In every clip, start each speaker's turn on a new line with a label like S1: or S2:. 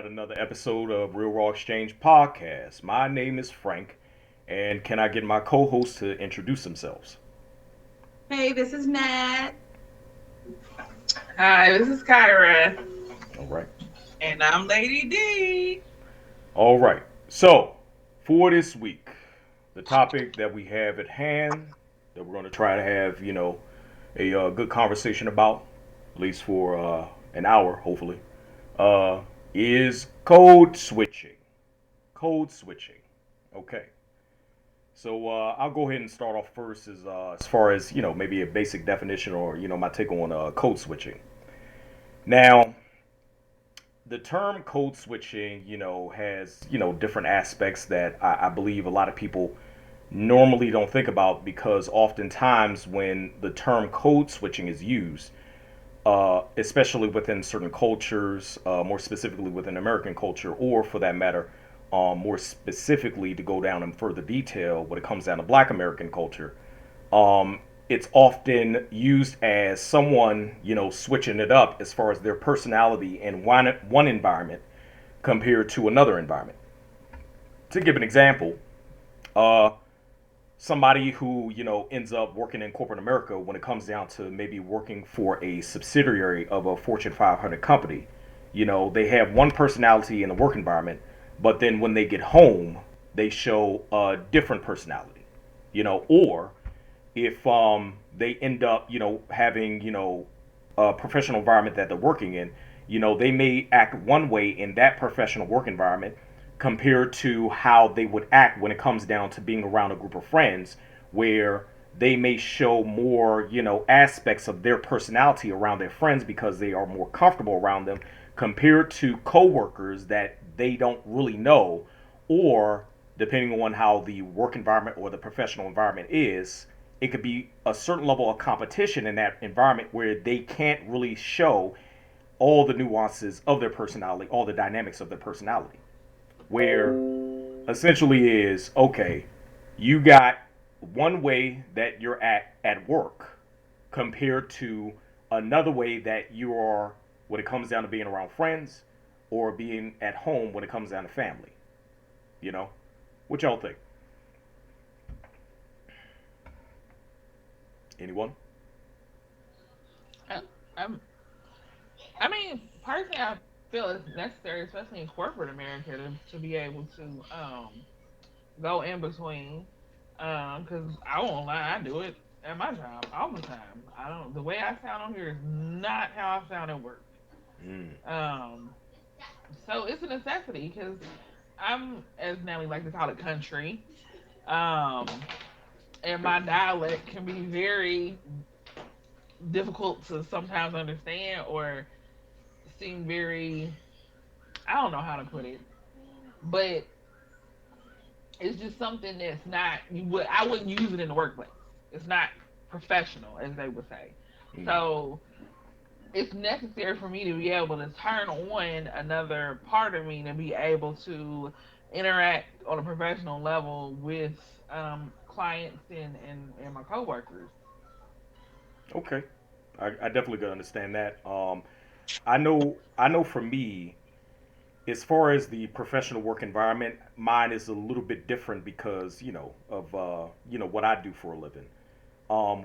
S1: at another episode of Real Raw Exchange Podcast. My name is Frank, and can I get my co hosts to introduce themselves?
S2: Hey, this is Nat.
S3: Hi, this is Kyra.
S1: All right.
S3: And I'm Lady D.
S1: All right. So, for this week, the topic that we have at hand that we're going to try to have, a good conversation about, at least for an hour, hopefully, is code switching. Code switching. Okay. So I'll go ahead and start off first as far as, maybe a basic definition or, my take on code switching. Now, the term code switching, has, different aspects that I believe a lot of people normally don't think about because oftentimes when the term code switching is used, especially within certain cultures, more specifically within American culture, or for that matter, more specifically to go down in further detail when it comes down to Black American culture, it's often used as someone, switching it up as far as their personality in one environment compared to another environment. To give an example, uh, somebody who ends up working in corporate America when it comes down to maybe working for a subsidiary of a Fortune 500 company, they have one personality in the work environment, but then when they get home, they show a different personality, or if they end up having a professional environment that they're working in, they may act one way in that professional work environment compared to how they would act when it comes down to being around a group of friends where they may show more aspects of their personality around their friends because they are more comfortable around them compared to coworkers that they don't really know, or depending on how the work environment or the professional environment is, it could be a certain level of competition in that environment where they can't really show all the nuances of their personality, all the dynamics of their personality. Where essentially is okay, you got one way that you're at work compared to another way that you are when it comes down to being around friends or being at home when it comes down to family. You know? What y'all think? Anyone?
S3: I, I'm, I mean, personally, I feel it's necessary, especially in corporate America, to be able to go in between. Because I won't lie, I do it at my job all the time. I don't. The way I sound on here is not how I sound at work.
S1: Mm.
S3: Um, so it's a necessity because I'm, as Nelly like to call it, country. Um, and my dialect can be very difficult to sometimes understand or seem very, I don't know how to put it, but it's just something that's not you would I wouldn't use it in the workplace. It's not professional, as they would say.
S1: Mm.
S3: So it's necessary for me to be able to turn on another part of me to be able to interact on a professional level with clients and my coworkers.
S1: Okay. I definitely could understand that. I know for me, as far as the professional work environment, mine is a little bit different because of what I do for a living.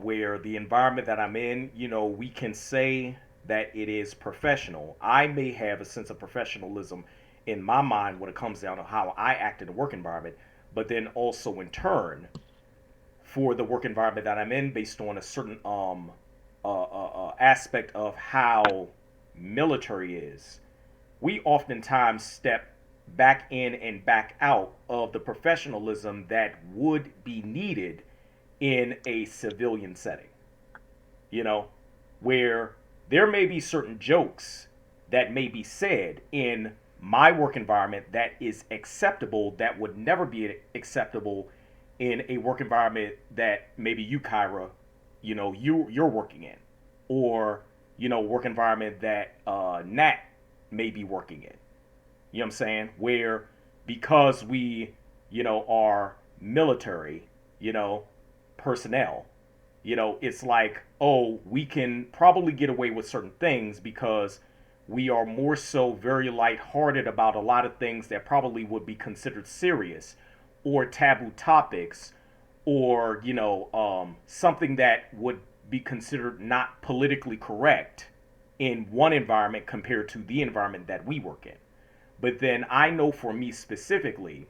S1: Where the environment that I'm in, we can say that it is professional. I may have a sense of professionalism in my mind when it comes down to how I act in the work environment, but then also in turn for the work environment that I'm in, based on a certain aspect of how military is, we oftentimes step back in and back out of the professionalism that would be needed in a civilian setting. You know, where there may be certain jokes that may be said in my work environment that is acceptable that would never be acceptable in a work environment that maybe you, Kyra, you're working in, or work environment that Nat may be working in. You know what I'm saying? Where because we, are military, personnel, it's like, oh, we can probably get away with certain things because we are more so very lighthearted about a lot of things that probably would be considered serious or taboo topics, or something that would be considered not politically correct in one environment compared to the environment that we work in. But then I know for me specifically,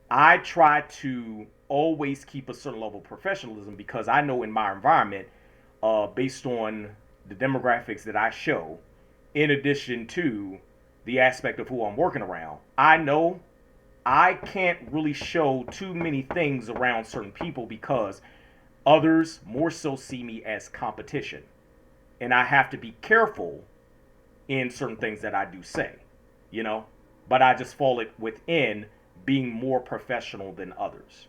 S1: I try to always keep a certain level of professionalism because I know in my environment, based on the demographics that I show, in addition to the aspect of who I'm working around, I know I can't really show too many things around certain people because others more so see me as competition. And I have to be careful in certain things that I do say, you know? But I just fall it within being more professional than others.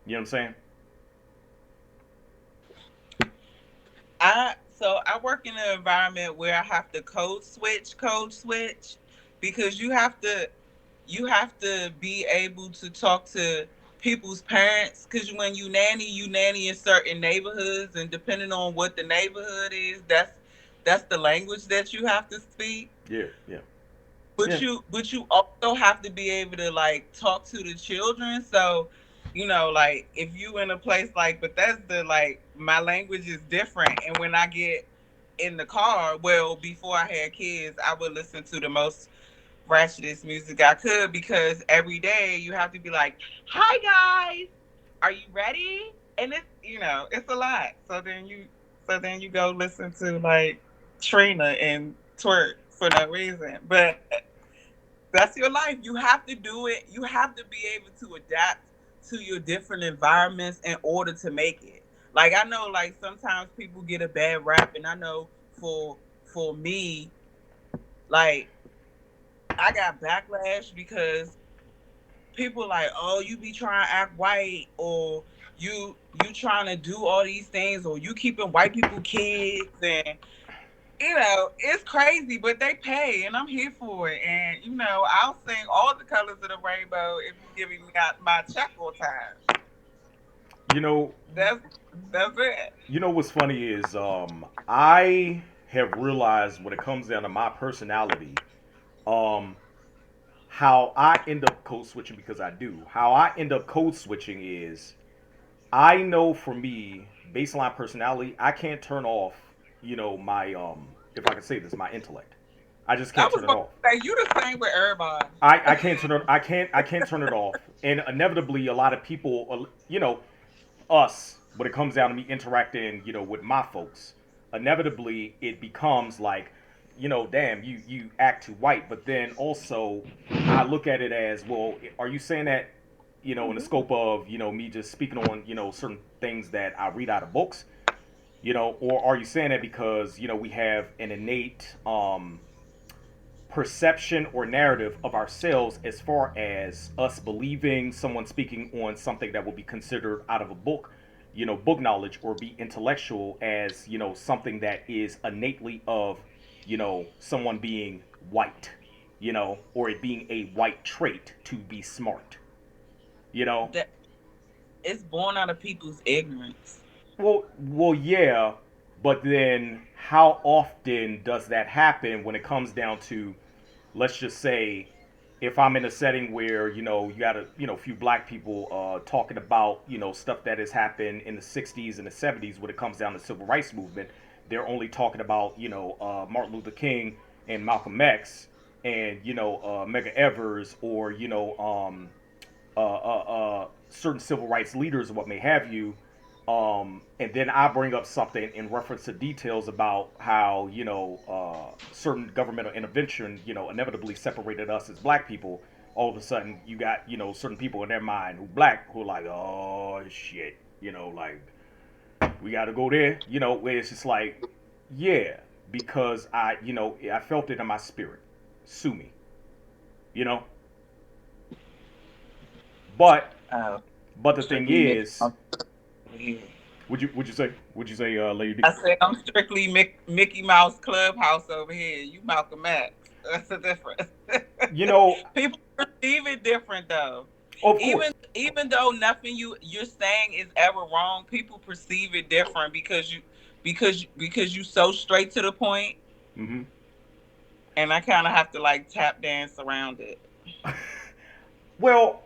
S1: You know what I'm saying?
S4: I work in an environment where I have to code switch because you have to be able to talk to people's parents because when you nanny in certain neighborhoods, and depending on what the neighborhood is, that's the language that you have to speak.
S1: Yeah, yeah,
S4: But
S1: yeah.
S4: you also have to be able to like talk to the children. So, like if you in a place like Bethesda, like my language is different. And when I get in the car, well, before I had kids, I would listen to the most ratchetest music I could because every day you have to be like, "Hi guys, are you ready?" And it's a lot. So then you go listen to like Trina and twerk for no reason. But that's your life. You have to do it. You have to be able to adapt to your different environments in order to make it. Like I know like sometimes people get a bad rap, and I know for me, like I got backlash because people like, oh, you be trying to act white, or you trying to do all these things, or you keeping white people kids, and it's crazy, but they pay, and I'm here for it, and I'll sing all the colors of the rainbow if you giving me my check on time.
S1: You know,
S4: That's that's it.
S1: what's funny is I have realized when it comes down to my personality, um how I end up code switching because I do. How I end up code switching is I know for me, baseline personality, I can't turn off, my if I can say this, my intellect. I just
S4: I
S1: can't
S4: was
S1: turn it
S4: gonna
S1: off.
S4: say you the same with everybody.
S1: I can't turn it I can't turn it off. And inevitably a lot of people us, when it comes down to me interacting, with my folks, inevitably it becomes like, damn, you act too white. But then also, I look at it as, well, are you saying that, in the scope of, me just speaking on, certain things that I read out of books, or are you saying that because, we have an innate perception or narrative of ourselves as far as us believing someone speaking on something that will be considered out of a book, book knowledge, or be intellectual as, something that is innately of, someone being white, or it being a white trait to be smart, you know?
S4: That it's born out of people's ignorance.
S1: Well, yeah, but then how often does that happen when it comes down to, let's just say, if I'm in a setting where you got a few black people talking about stuff that has happened in the '60s and the '70s when it comes down to the civil rights movement, they're only talking about Martin Luther King and Malcolm X and Medgar Evers, or certain civil rights leaders or what may have you. And then I bring up something in reference to details about how certain governmental intervention inevitably separated us as black people. All of a sudden, you got certain people in their mind who black who are like, oh shit, like we got to go there. Where it's just like, yeah, because I felt it in my spirit. Sue me, you know. But
S4: Oh,
S1: but the thing
S4: strictly
S1: is,
S4: Mickey.
S1: would you say, Lady D?
S4: I said I'm strictly Mickey Mouse Clubhouse over here. You Malcolm X. That's the difference.
S1: You know,
S4: People perceive it different though.
S1: of
S4: Even
S1: course.
S4: even though nothing you're saying is ever wrong, people perceive it different because you so straight to the point.
S1: Hmm.
S4: and I kind of have to like tap dance around it.
S1: Well,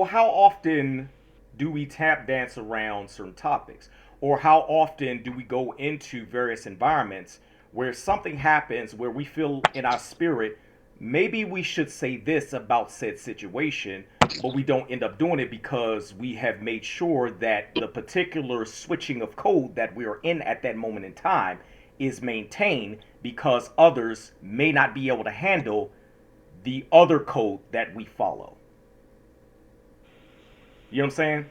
S1: how often do we tap dance around certain topics? Or how often do we go into various environments where something happens where we feel in our spirit, maybe we should say this about said situation, but we don't end up doing it because we have made sure that the particular switching of code that we are in at that moment in time is maintained because others may not be able to handle the other code that we follow. You know what I'm saying?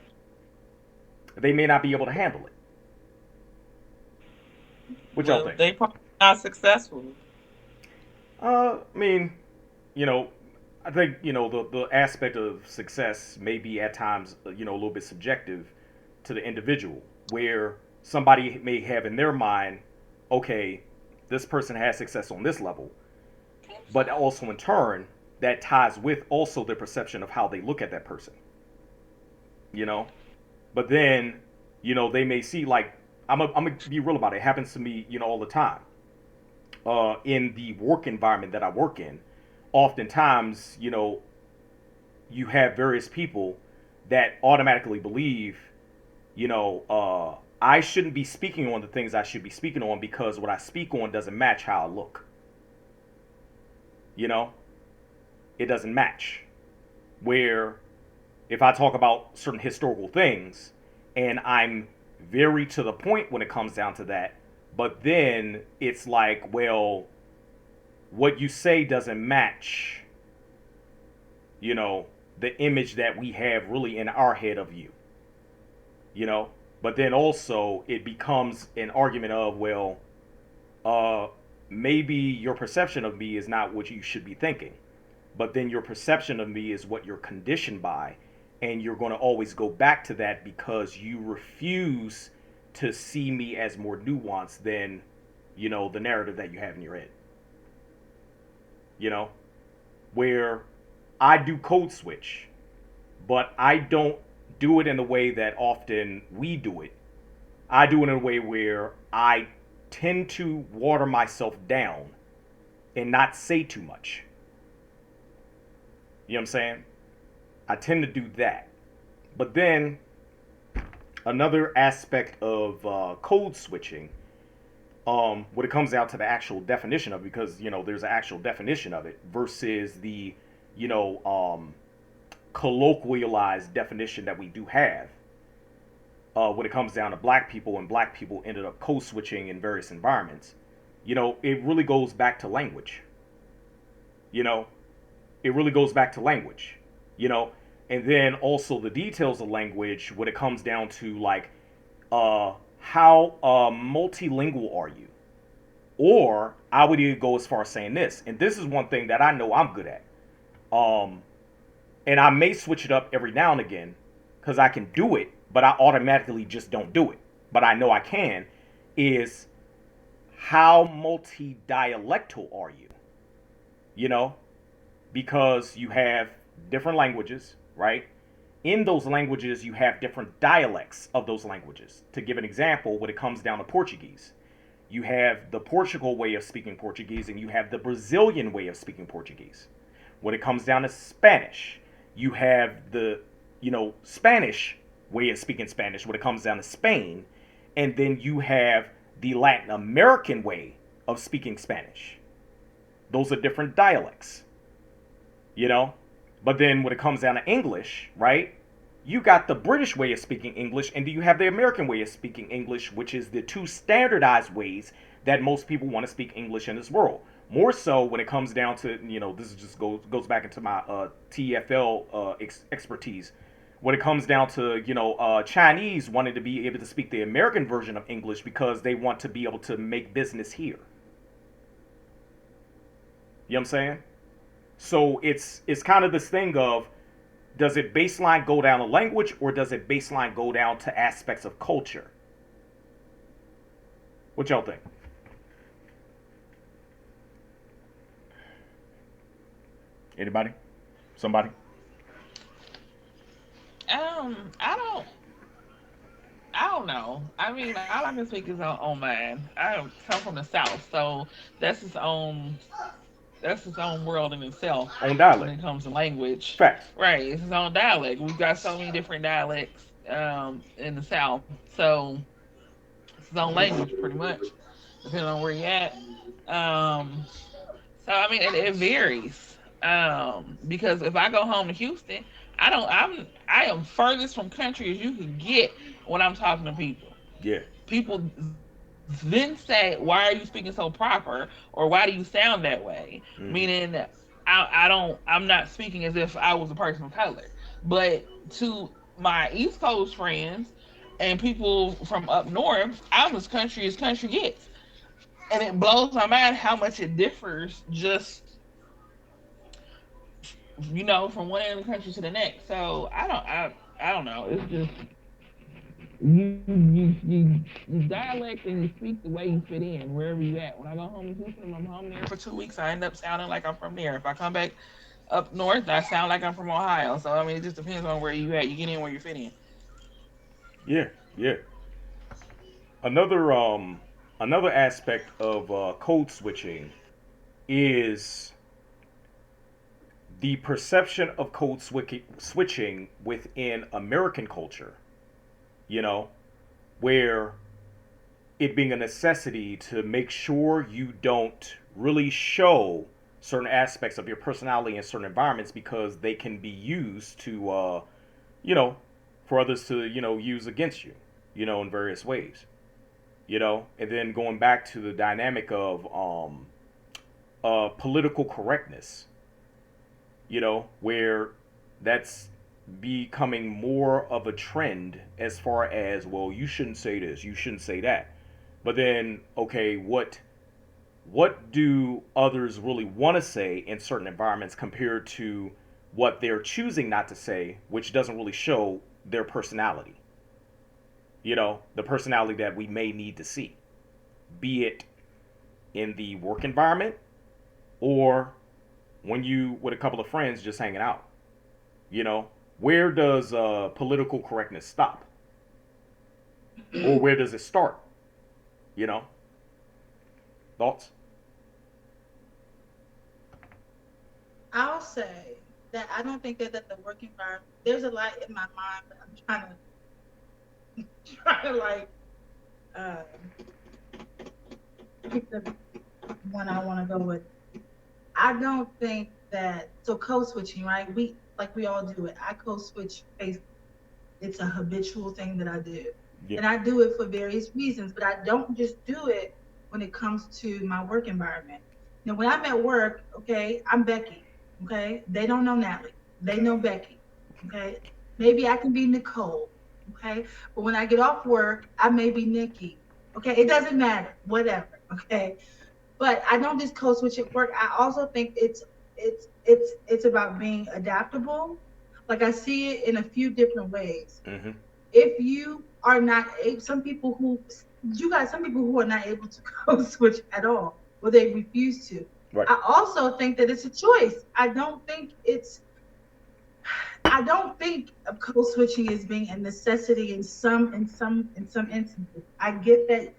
S1: They may not be able to handle it. What y'all
S4: Well,
S1: think?
S4: they probably not successful.
S1: I mean, you know, I think the aspect of success may be at times a little bit subjective to the individual, where somebody may have in their mind, okay, this person has success on this level, but also in turn that ties with also their perception of how they look at that person. You know, but then they may see like I'm gonna be real about it. It happens to me all the time. In the work environment that I work in, oftentimes you have various people that automatically believe I shouldn't be speaking on the things I should be speaking on because what I speak on doesn't match how I look. You know, it doesn't match. Where if I talk about certain historical things and I'm very to the point when it comes down to that, but then it's like, well, what you say doesn't match, the image that we have really in our head of you, you know? But then also it becomes an argument of, well, uh, maybe your perception of me is not what you should be thinking, but then your perception of me is what you're conditioned by, and you're going to always go back to that because you refuse to see me as more nuanced than the narrative that you have in your head. you know where I do code switch, but I don't do it in the way that often we do it. I do it in a way where I tend to water myself down and not say too much. You know what I'm saying? I tend to do that. But then another aspect of code switching, when it comes out to the actual definition of it, because there's an actual definition of it versus the you know colloquialized definition that we do have. When it comes down to black people, and black people ended up code switching in various environments, it really goes back to language. You know, it really goes back to language. You know, and then also the details of language when it comes down to like how multilingual are you? Or I would even go as far as saying this, and this is one thing that I know I'm good at. Um, and I may switch it up every now and again because I can do it, but I automatically just don't do it. But I know I can. Is how multi-dialectal are you? You know, because you have different languages, right? In those languages, you have different dialects of those languages. To give an example, when it comes down to Portuguese, you have the Portugal way of speaking Portuguese and you have the Brazilian way of speaking Portuguese. When it comes down to Spanish, you have the, Spanish way of speaking Spanish when it comes down to Spain. And then you have the Latin American way of speaking Spanish. Those are different dialects, you know? But then when it comes down to English, right? You got the British way of speaking English, and do you have the American way of speaking English, which is the two standardized ways that most people want to speak English in this world. More so when it comes down to, this just goes back into my TFL expertise. When it comes down to, Chinese wanting to be able to speak the American version of English because they want to be able to make business here. You know what I'm saying? So it's kind of this thing of, does it baseline go down to language or does it baseline go down to aspects of culture? What y'all think? Anybody? Somebody?
S3: I don't know. I mean, all I can speak is on mine. I come from the South, so that's its own that's its own world in itself
S1: On
S3: when
S1: dialect.
S3: it comes to language.
S1: Facts.
S3: Right, it's its own dialect. We've got so many different dialects in the South, so it's its own language pretty much, depending on where you're at. Um, so I mean, it varies. Because if I go home to Houston, I am furthest from country as you can get when I'm talking to people.
S1: Yeah.
S3: People then say, "Why are you speaking so proper?" or "Why do you sound that way?"
S1: Hmm.
S3: Meaning, I'm not speaking as if I was a person of color. But to my East Coast friends and people from up north, I'm as country gets, and it blows my mind how much it differs just from one end of the country to the next. So I don't know. It's just you dialect and you speak the way you fit in wherever you at. When I go home to Houston, I'm home there for 2 weeks. I end up sounding like I'm from there. If I come back up north, I sound like I'm from Ohio. So I mean, it just depends on where you at. You get in where you fit in.
S1: Yeah. Yeah. Another another aspect of code switching is the perception of switching within American culture. You know, where it being a necessity to make sure you don't really show certain aspects of your personality in certain environments because they can be used to, you know, for others to, use against you, in various ways, and then going back to the dynamic of political correctness, where that's becoming more of a trend as far as, well, you shouldn't say this, you shouldn't say that. But then, okay, what do others really want to say in certain environments compared to what they're choosing not to say, which doesn't really show their personality. The personality that we may need to see, be it in the work environment or when you with a couple of friends just hanging out. You know, where does political correctness stop, or where does it start? You know, thoughts?
S2: I'll say that I don't think that the work environment. There's a lot in my mind, but I'm trying to like uh, pick the one I want to go with. I don't think that code switching, right? We all do it. I code switch Facebook. It's a habitual thing that I do.
S1: Yeah.
S2: And I do it for various reasons, but I don't just do it when it comes to my work environment. Now, when I'm at work, okay, I'm Becky, okay? They don't know Natalie. They know Becky, okay? Maybe I can be Nicole, okay? But when I get off work, I may be Nikki, okay? It doesn't matter, whatever, okay? But I don't just code switch at work. I also think it's about being adaptable. Like I see it in a few different ways.
S1: Mm-hmm.
S2: If you are not able, some people who are not able to code switch at all, or they refuse to.
S1: Right.
S2: I also think that it's a choice. I don't think of code switching as being a necessity in some instances. I get that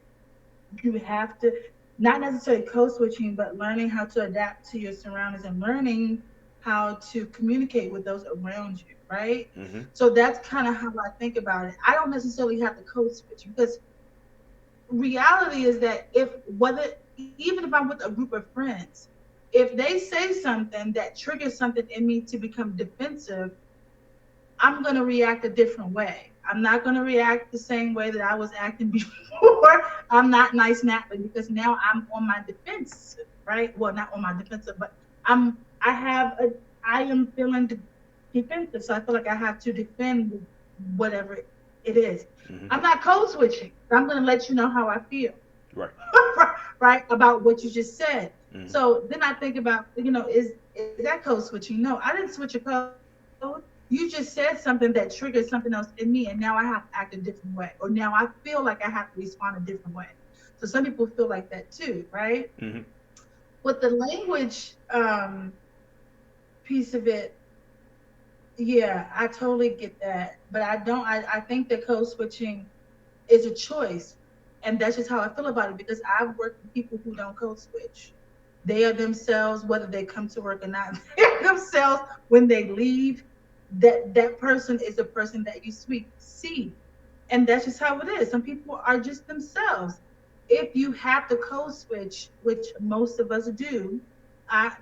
S2: you have to not necessarily code switching, but learning how to adapt to your surroundings and learning how to communicate with those around you, right?
S1: Mm-hmm.
S2: So that's kind of how I think about it. I don't necessarily have to code switch because reality is that even if I'm with a group of friends, if they say something that triggers something in me to become defensive, I'm going to react a different way. I'm not going to react the same way that I was acting before. I'm not nice Natalie because now I'm on my defense, right? Well, not on my defensive, but I am feeling defensive, so I feel like I have to defend whatever it is.
S1: Mm-hmm.
S2: I'm not code switching. I'm going to let you know how I feel.
S1: Right.
S2: Right, about what you just said.
S1: Mm-hmm.
S2: So then I think about, is that code switching? No, I didn't switch a code. You just said something that triggered something else in me, and now I have to act a different way, or now I feel like I have to respond a different way. So some people feel like that too, right?
S1: Mm-hmm.
S2: With the language piece of it, yeah, I totally get that, but I don't. I think that code switching is a choice, and that's just how I feel about it because I've worked with people who don't code switch. They are themselves, whether they come to work or not. They're themselves when they leave. That person is the person that you see, and that's just how it is. Some people are just themselves. If you have to code switch, which most of us do, I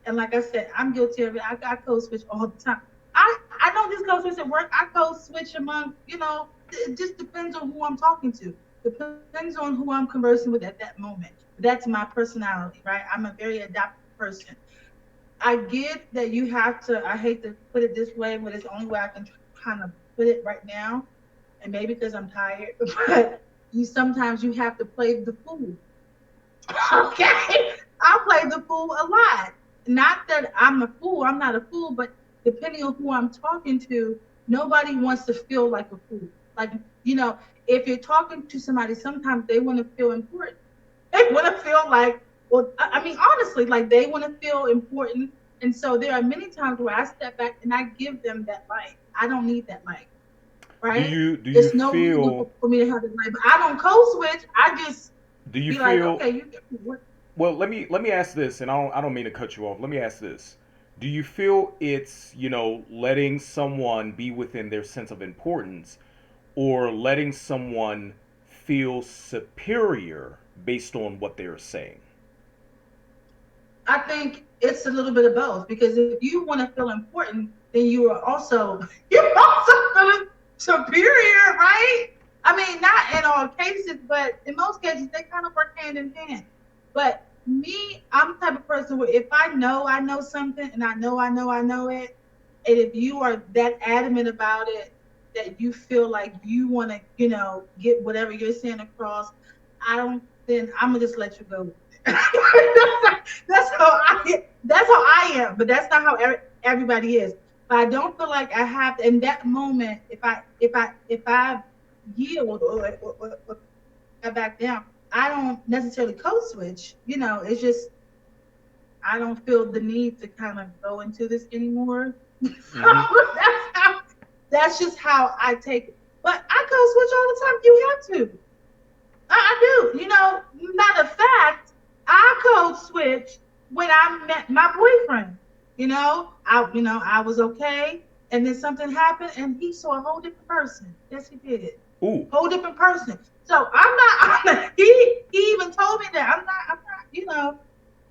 S2: and like I said, I'm guilty of it. I code switch all the time. I don't just code switch at work. I code switch among, it just depends on who I'm talking to. Depends on who I'm conversing with at that moment. That's my personality, right? I'm a very adaptive person. I get that you have to, I hate to put it this way, but it's the only way I can kind of put it right now. And maybe because I'm tired, but you have to play the fool. Okay. I play the fool a lot. Not that I'm a fool, I'm not a fool, but depending on who I'm talking to, nobody wants to feel like a fool. Like, if you're talking to somebody, sometimes they want to feel important. They want to feel like, well, I mean, honestly, like they want to feel important. And so there are many times where I step back and I give them that light. I don't need that light,
S1: Do
S2: right?
S1: you do you
S2: It's no reason
S1: feel
S2: for me to have that light. But I don't code switch. I just
S1: do you
S2: be like,
S1: feel
S2: okay, what?
S1: well, let me ask this, and I don't mean to cut you off. Let me ask this. Do you feel it's, letting someone be within their sense of importance, or letting someone feel superior based on what they're saying?
S2: I think it's a little bit of both because if you want to feel important, then you are also you're also feeling superior, right? I mean, not in all cases, but in most cases they kind of work hand in hand. But me, I'm the type of person where if I know something and I know it, and if you are that adamant about it that you feel like you want to, get whatever you're saying across, I don't. Then I'm gonna just let you go. That's how I am, but that's not how everybody is. But I don't feel like I have to, in that moment. If I yield or I back down, I don't necessarily code switch. It's just I don't feel the need to kind of go into this anymore. So
S1: Hmm.
S2: that's just how I take it. But I code switch all the time. You have to. I do. Matter of fact, I code switched when I met my boyfriend. I was okay, and then something happened, and he saw a whole different person. Yes, he did.
S1: Ooh.
S2: Whole different person. So he even told me that I'm not.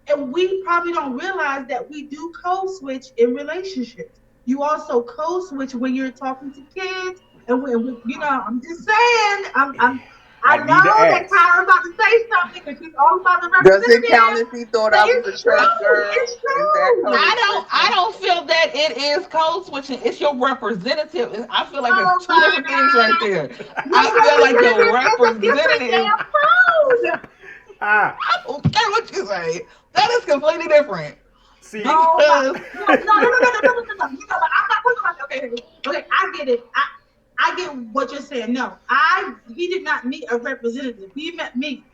S2: And we probably don't realize that we do code switch in relationships. You also code switch when you're talking to kids, and I'm just saying, I
S1: I need to
S2: know that
S1: ask.
S2: Kyra's about to say something because she's all about the
S5: Does it count
S2: representative,
S5: if he thought
S2: but
S5: I was
S2: it's
S5: a church
S2: true.
S5: girl?
S2: It's
S5: Is that
S2: true.
S5: code
S3: I
S5: switching?
S3: don't feel that it is code switching. It's your representative. I feel like
S2: Oh
S3: it's two
S2: my
S3: different things right
S2: God.
S3: there.
S2: Your
S3: I feel like your
S2: representative is a different
S3: representative.
S2: damn code.
S1: Ah,
S3: I don't care what you say. That is completely different
S1: see,
S2: Oh my,
S3: because
S2: no, no, no, no, no, no, no, no, no, no. But I'm not talking about. Okay, okay, okay. I get it. I get what you're saying. No, he did not meet a representative. He met me.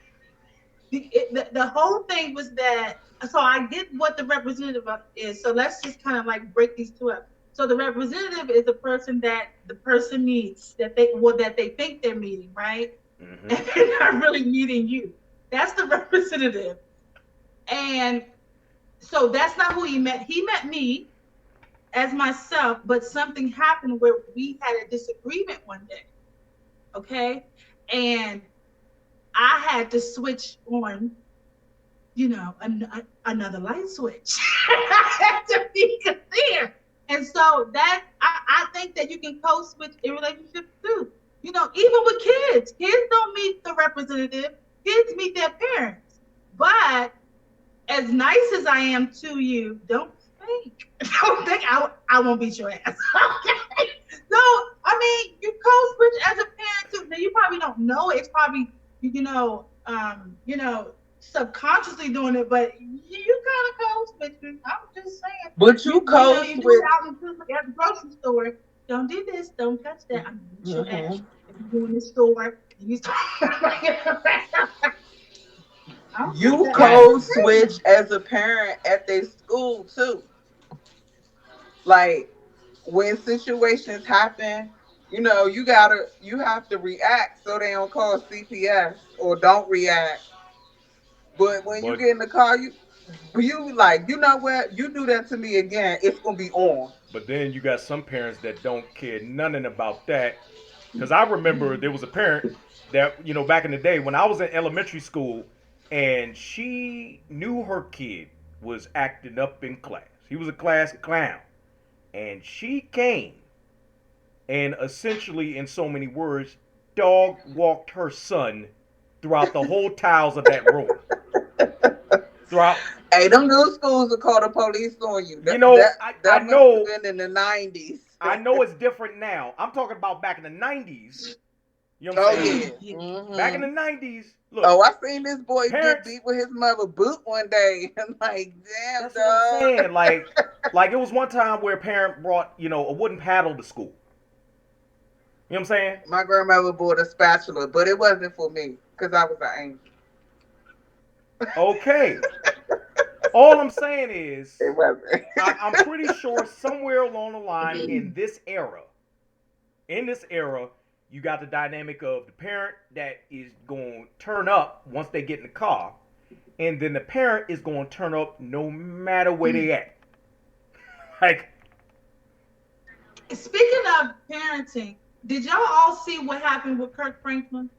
S2: The whole thing was that. So I get what the representative is. So let's just kind of like break these two up. So the representative is the person that the person meets that they think they're meeting, right?
S1: hmm,
S2: And they're not really meeting you. That's the representative. And so that's not who he met. He met me as myself, but something happened where we had a disagreement one day. Okay. And I had to switch on, another light switch. I had to be clear. And so I think that you can code switch in relationships too. Even with kids don't meet the representative, kids meet their parents. But as nice as I am to you, think, don't think I won't beat your ass. Okay. So I mean, you code switch as a parent too. Now you probably don't know it. It's probably subconsciously doing it, but you kind of code switch. I'm just saying.
S5: But you code
S2: You do it
S5: switch.
S2: out in at the grocery store. Don't do this. Don't touch that. I'm gonna beat your ass.
S5: Hmm.
S2: If you go in the store, you start. I'm just
S5: You
S2: saying. I'm
S3: yes,
S5: code
S2: just saying.
S5: switch as a parent at their school too. Like when situations happen, you have to react so they don't call CPS or don't react. But when you
S1: but
S5: get in the car, you You like, you know what? You do that to me again, it's gonna be on.
S1: But then you got some parents that don't care nothing about that. Because I remember there was a parent that, back in the day when I was in elementary school, and she knew her kid was acting up in class. He was a class clown. And she came and essentially, in so many words, dog walked her son throughout the whole tiles of that room. Throughout,
S5: Hey, them new schools will call the police on you.
S1: you
S5: That
S1: know,
S5: that,
S1: I
S5: that must have
S1: know,
S5: been in the 90s.
S1: I know it's different now. I'm talking about back in the 90s. You know what
S5: Oh
S1: I'm saying?
S5: yeah.
S1: Back in
S5: Hmm.
S1: the 90s,
S5: Oh,
S1: look,
S5: I seen this boy get
S1: parents,
S5: beat with his mother boot one day. I'm like, damn,
S1: that's what I'm
S5: dog.
S1: saying. Like it was one time where a parent brought, a wooden paddle to school. You know what I'm saying?
S5: My grandmother bought a spatula, but it wasn't for me because I was an angel.
S1: Okay. All I'm saying is,
S5: It wasn't.
S1: I'm pretty sure somewhere along the line in this era, you got the dynamic of the parent that is going to turn up once they get in the car, and then the parent is going to turn up no matter where they at. Like,
S2: Speaking of parenting, did y'all all see what happened with Kirk Franklin?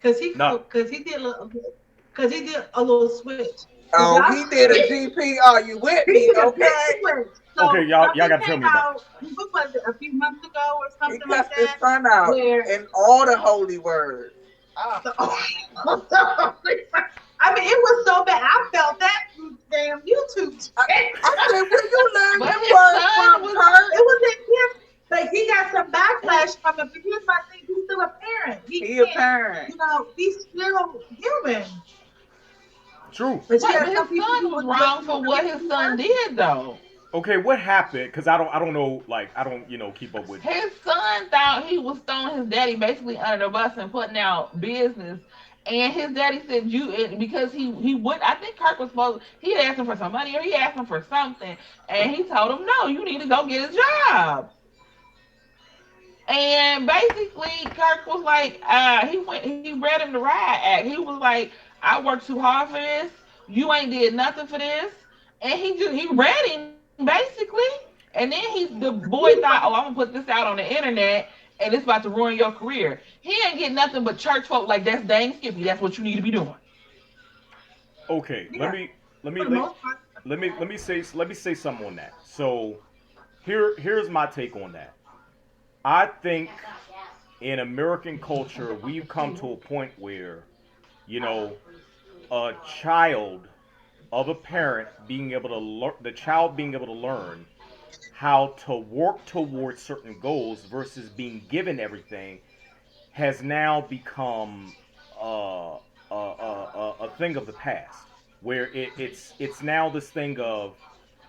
S2: Cause he
S1: no.
S2: cause he did a little, cause he did a little switch. Did
S5: Oh,
S2: y'all
S5: he did a
S2: see?
S5: GP. Are you with
S2: He
S5: me?
S2: did a big
S5: Okay.
S2: switch.
S1: Okay,
S2: So
S1: y'all
S2: something
S1: got to tell
S2: came
S1: me about
S2: out. What was it? A few months ago or
S5: He
S2: something like
S5: cussed his
S2: that.
S5: son out
S2: Where
S5: in all the holy words. Ah.
S2: I mean, it was so bad. I felt that through damn YouTube.
S5: I, I said, where you learn
S3: But
S5: them
S3: his
S5: words
S3: son
S5: from,
S3: was
S5: Kurt?
S2: It was in him, but he got some backlash from it. But here's my thing: he's still a parent. He
S5: He a
S2: can't,
S5: parent.
S2: he's still human.
S1: it. True.
S2: But you
S3: right, but
S2: have
S3: his
S2: some people
S3: son
S2: who
S3: was
S2: would just
S3: wrong for what his son did though.
S1: Okay, what happened? Because I don't know. Like, I don't keep up with.
S3: His son thought he was throwing his daddy basically under the bus and putting out business. And his daddy said because he would I think Kirk was supposed he had asked him for some money or he asked him for something and he told him no, you need to go get a job. And basically, Kirk was like, he read him the riot act. He was like, I worked too hard for this. You ain't did nothing for this. And he read him basically. And then the boy thought, oh, I'm gonna put this out on the internet and it's about to ruin your career. He ain't get nothing but church folk like that's dang skippy. That's what you need to be doing.
S1: Okay, let
S2: yeah,
S1: me let me
S2: for the
S1: let,
S2: most part.
S1: let me say something on that. So here's my take on that. I think in American culture we've come to a point where you know a child of a parent being able to learn the child being able to learn how to work towards certain goals versus being given everything has now become a thing of the past, where it's now this thing of,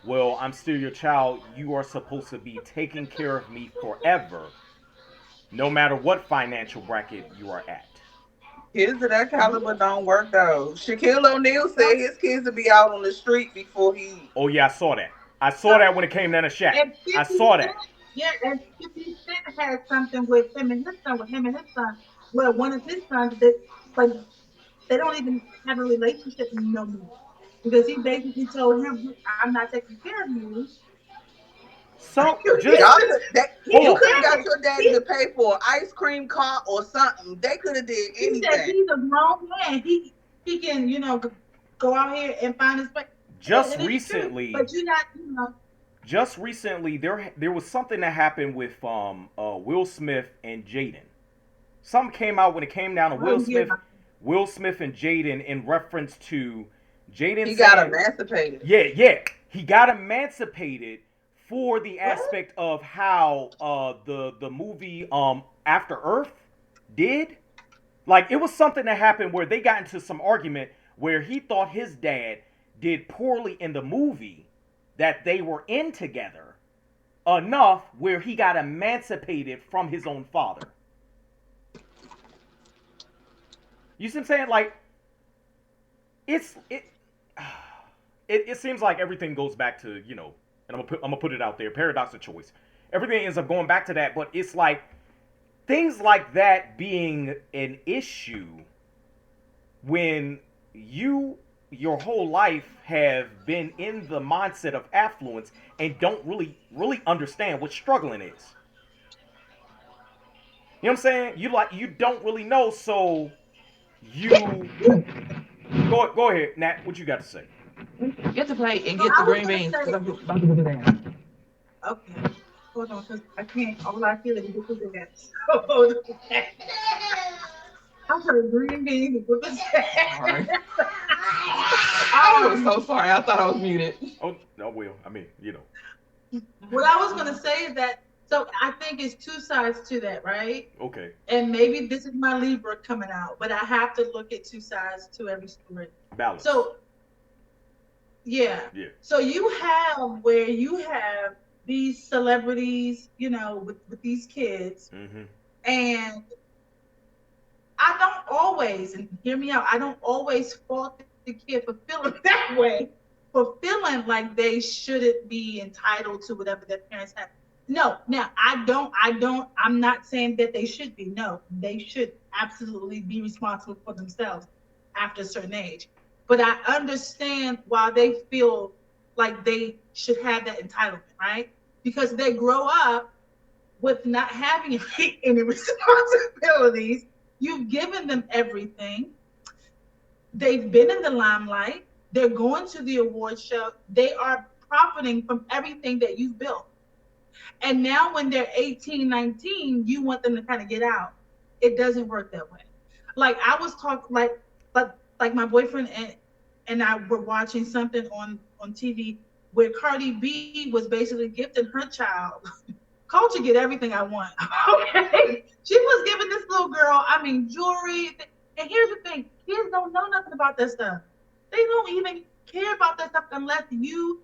S1: well, I'm still your child. You are supposed to be taking care of me forever, no matter what financial bracket you are at.
S5: Kids of that caliber don't work though. Shaquille O'Neal said
S2: So,
S5: his kids would be out on the street before he.
S1: Oh yeah, I saw that. I
S2: so
S1: saw that when it came down to Shaq.
S2: and
S1: I
S2: 50
S1: saw
S2: Cent,
S1: that.
S2: yeah, and 50 Cent had something with him and his son, where one of his sons, like, they don't even have a relationship no more. Because he basically told him, "Look, I'm not taking care of you.
S1: Some
S2: You
S1: just
S2: need
S5: Y'all
S2: to."
S5: could that
S2: He
S1: hold
S5: you
S1: on.
S5: could have
S2: said
S5: got
S2: it.
S5: your daddy to
S2: He,
S5: pay for an ice cream car or something. They could have did
S2: he said
S5: anything.
S2: he's a grown man. He can, go out here and find his way.
S1: Just
S2: And it's true. But
S1: recently,
S2: you're not,
S1: there was something that happened with Will Smith and Jaden. Something came out when it came down to
S2: I didn't hear about it.
S1: Will Smith and Jaden in reference to Jaden
S5: He got
S1: saying,
S5: emancipated.
S1: yeah, he got emancipated for the
S2: What?
S1: aspect of how the movie After Earth did. Like, it was something that happened where they got into some argument where he thought his dad did poorly in the movie that they were in together enough where he got emancipated from his own father. You see what I'm saying? Like, it's it seems like everything goes back to, and I'm gonna put it out there, paradox of choice. Everything ends up going back to that, but it's like things like that being an issue when you your whole life have been in the mindset of affluence and don't really understand what struggling is. You know what I'm saying? You don't really know, so you go ahead, Nat. What you got to say?
S3: Get the plate and
S2: So
S3: get the
S2: I was
S3: green
S2: gonna
S3: beans because
S2: say,
S3: I'm about to go to that.
S2: okay, hold on, because I can't. All I feel is with the gas. Hold on. I heard green beans and with the
S3: Sorry.
S2: gas.
S3: I was
S2: um,
S3: so sorry. I thought I was muted.
S1: Oh no, well, I mean,
S2: what I was gonna say is that so I think it's two sides to that, right?
S1: okay,
S2: And maybe this is my Libra coming out, but I have to look at two sides to every story.
S1: balance.
S2: So yeah.
S1: Yeah.
S2: So you have where you have these celebrities, with these kids,
S1: Mm-hmm.
S2: and I don't always, and hear me out, I don't always fault the kid for feeling that way, for feeling like they shouldn't be entitled to whatever their parents have. No, now I'm not saying that they should be. No, they should absolutely be responsible for themselves after a certain age. But I understand why they feel like they should have that entitlement, right? Because they grow up with not having any responsibilities. You've given them everything. They've been in the limelight. They're going to the award show. They are profiting from everything that you've built. And now when they're 18, 19, you want them to kind of get out. It doesn't work that way. Like I was talking like my boyfriend and I were watching something on TV where Cardi B was basically gifting her child. Culture get everything I want. Okay. She was giving this little girl, I mean, jewelry. And here's the thing, kids don't know nothing about that stuff. They don't even care about that stuff unless you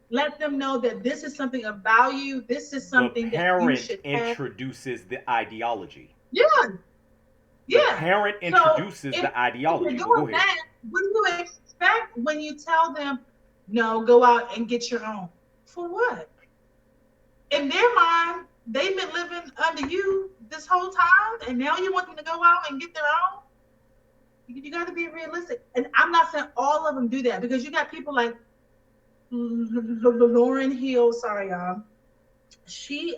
S2: let them know that this is something of value. This is
S1: The
S2: something that you
S1: parent
S2: should have.
S1: introduces the ideology.
S2: Yeah,
S1: The
S2: yeah.
S1: parent
S2: So
S1: introduces
S2: if
S1: the
S2: if you're
S1: ideology. But go
S2: doing
S1: ahead.
S2: that, what do you expect when you tell them, no, go out and get your own? For what? In their mind, they've been living under you this whole time, and now you want them to go out and get their own. You got to be realistic. And I'm not saying all of them do that because you got people like Lauren Hill. Sorry, y'all. She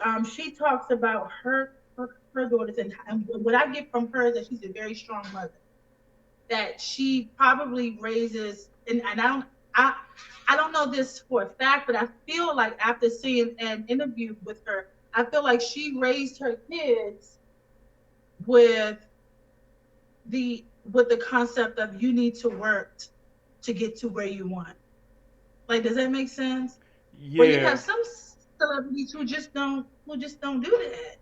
S2: talks about her daughters, and what I get from her is that she's a very strong mother. That she probably raises, and I I don't know this for a fact, but I feel like after seeing an interview with her, I feel like she raised her kids with the concept of you need to work to get to where you want. Like, does that make sense? Where you
S1: Yeah,
S2: have some celebrities who just don't do that.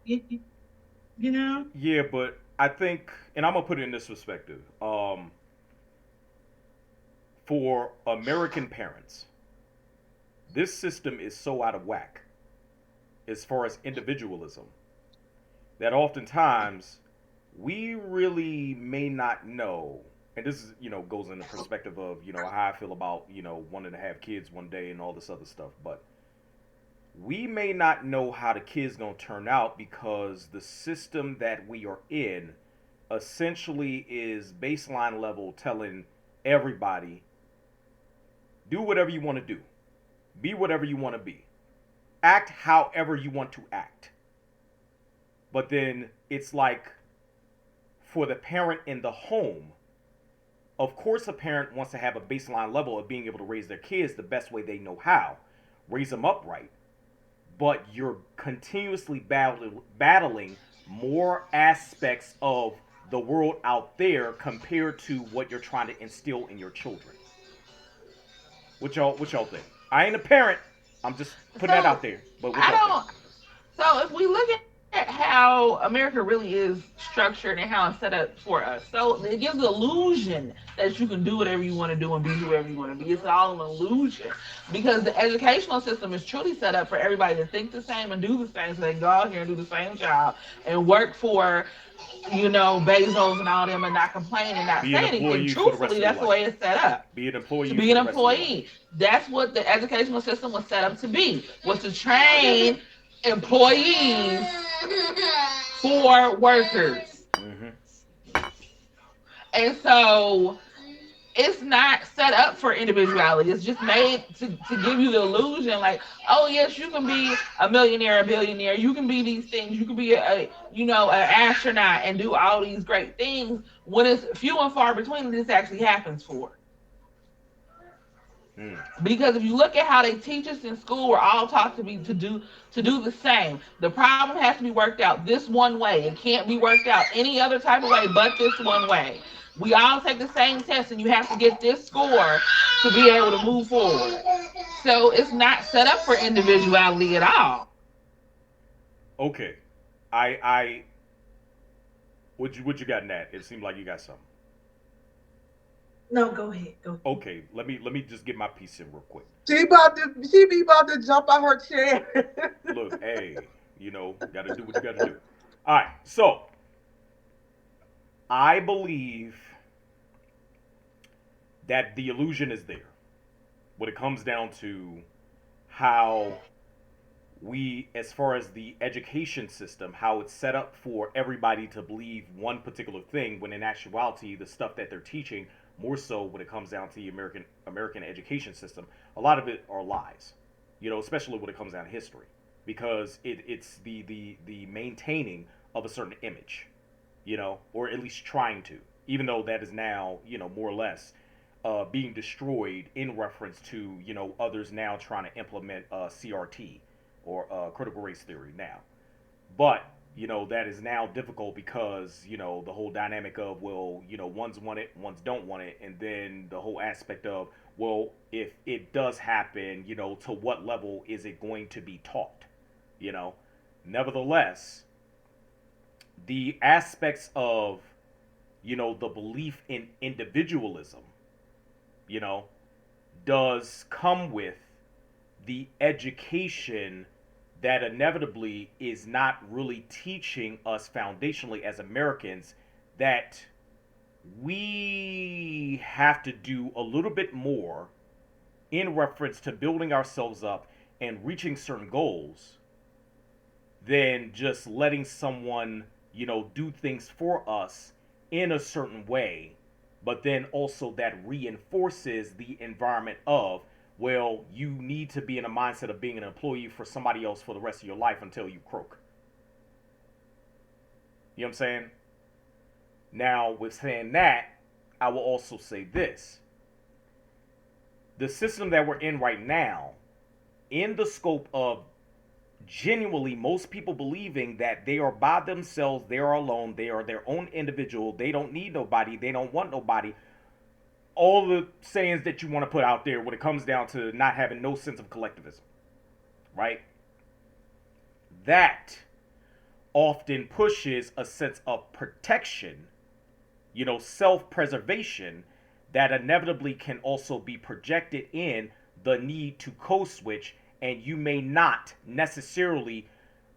S2: You know?
S1: yeah, but I think, and I'm gonna put it in this perspective. For American parents, this system is so out of whack as far as individualism that oftentimes we really may not know. And this is, goes in the perspective of, how I feel about, wanting to have kids one day and all this other stuff. But we may not know how the kids gonna turn out because the system that we are in essentially is baseline level telling everybody do whatever you want to do, be whatever you want to be, act however you want to act. But then it's like for the parent in the home, of course, a parent wants to have a baseline level of being able to raise their kids the best way they know how, raise them upright. But you're continuously battling more aspects of the world out there compared to what you're trying to instill in your children. What y'all think? I ain't a parent. I'm just putting that
S3: So
S1: out there. But what
S3: I
S1: y'all think?
S3: don't. So if we look at how America really is structured and how it's set up for us, so it gives the illusion that you can do whatever you want to do and be whoever you want to be. It's all an illusion because the educational system is truly set up for everybody to think the same and do the same, so they can go out here and do the same job and work for, Bezos and all them and not complain and not
S1: Be an
S3: say anything.
S1: employee for the rest
S3: Truthfully,
S1: of your
S3: that's the
S1: life.
S3: way it's set up
S1: Be an
S3: to
S1: employee
S3: be
S1: for
S3: an
S1: the rest of your life.
S3: employee. That's what the educational system was set up to be, was to train employees for workers.
S1: Mm-hmm.
S3: And so it's not set up for individuality. It's just made to give you the illusion, like, oh yes, you can be a millionaire, a billionaire, you can be these things, you can be an astronaut and do all these great things when it's few and far between this actually happens for.
S1: Mm.
S3: Because if you look at how they teach us in school, we're all taught to do the same. The problem has to be worked out this one way. It can't be worked out any other type of way but this one way. We all take the same test, and you have to get this score to be able to move forward. So it's not set up for individuality at all.
S1: Okay. I what you got, Nat? It seemed like you got something.
S2: No, go ahead. Go.
S1: Okay, let me just get my piece in real quick.
S5: She be about to jump out her chair.
S1: Look, hey, gotta do what you gotta do. All right, so I believe that the illusion is there. When it comes down to how we, as far as the education system, how it's set up for everybody to believe one particular thing, when in actuality, the stuff that they're teaching, more so when it comes down to the American education system, a lot of it are lies. Especially when it comes down to history, because it's the maintaining of a certain image, or at least trying to, even though that is now, more or less being destroyed in reference to, others now trying to implement CRT or critical race theory now. But, that is now difficult because, the whole dynamic of, well, ones want it, ones don't want it. And then the whole aspect of, well, if it does happen, to what level is it going to be taught? Nevertheless, the aspects of, the belief in individualism, you know, does come with the education that inevitably is not really teaching us foundationally as Americans that we have to do a little bit more in reference to building ourselves up and reaching certain goals than just letting someone, do things for us in a certain way, but then also that reinforces the environment of, well, you need to be in a mindset of being an employee for somebody else for the rest of your life until you croak. You know what I'm saying? Now, with saying that, I will also say this. The system that we're in right now, in the scope of genuinely most people believing that they are by themselves, they are alone, they are their own individual, they don't need nobody, they don't want nobody, all the sayings that you want to put out there when it comes down to not having no sense of collectivism, right? That often pushes a sense of protection, self-preservation, that inevitably can also be projected in the need to code switch, and you may not necessarily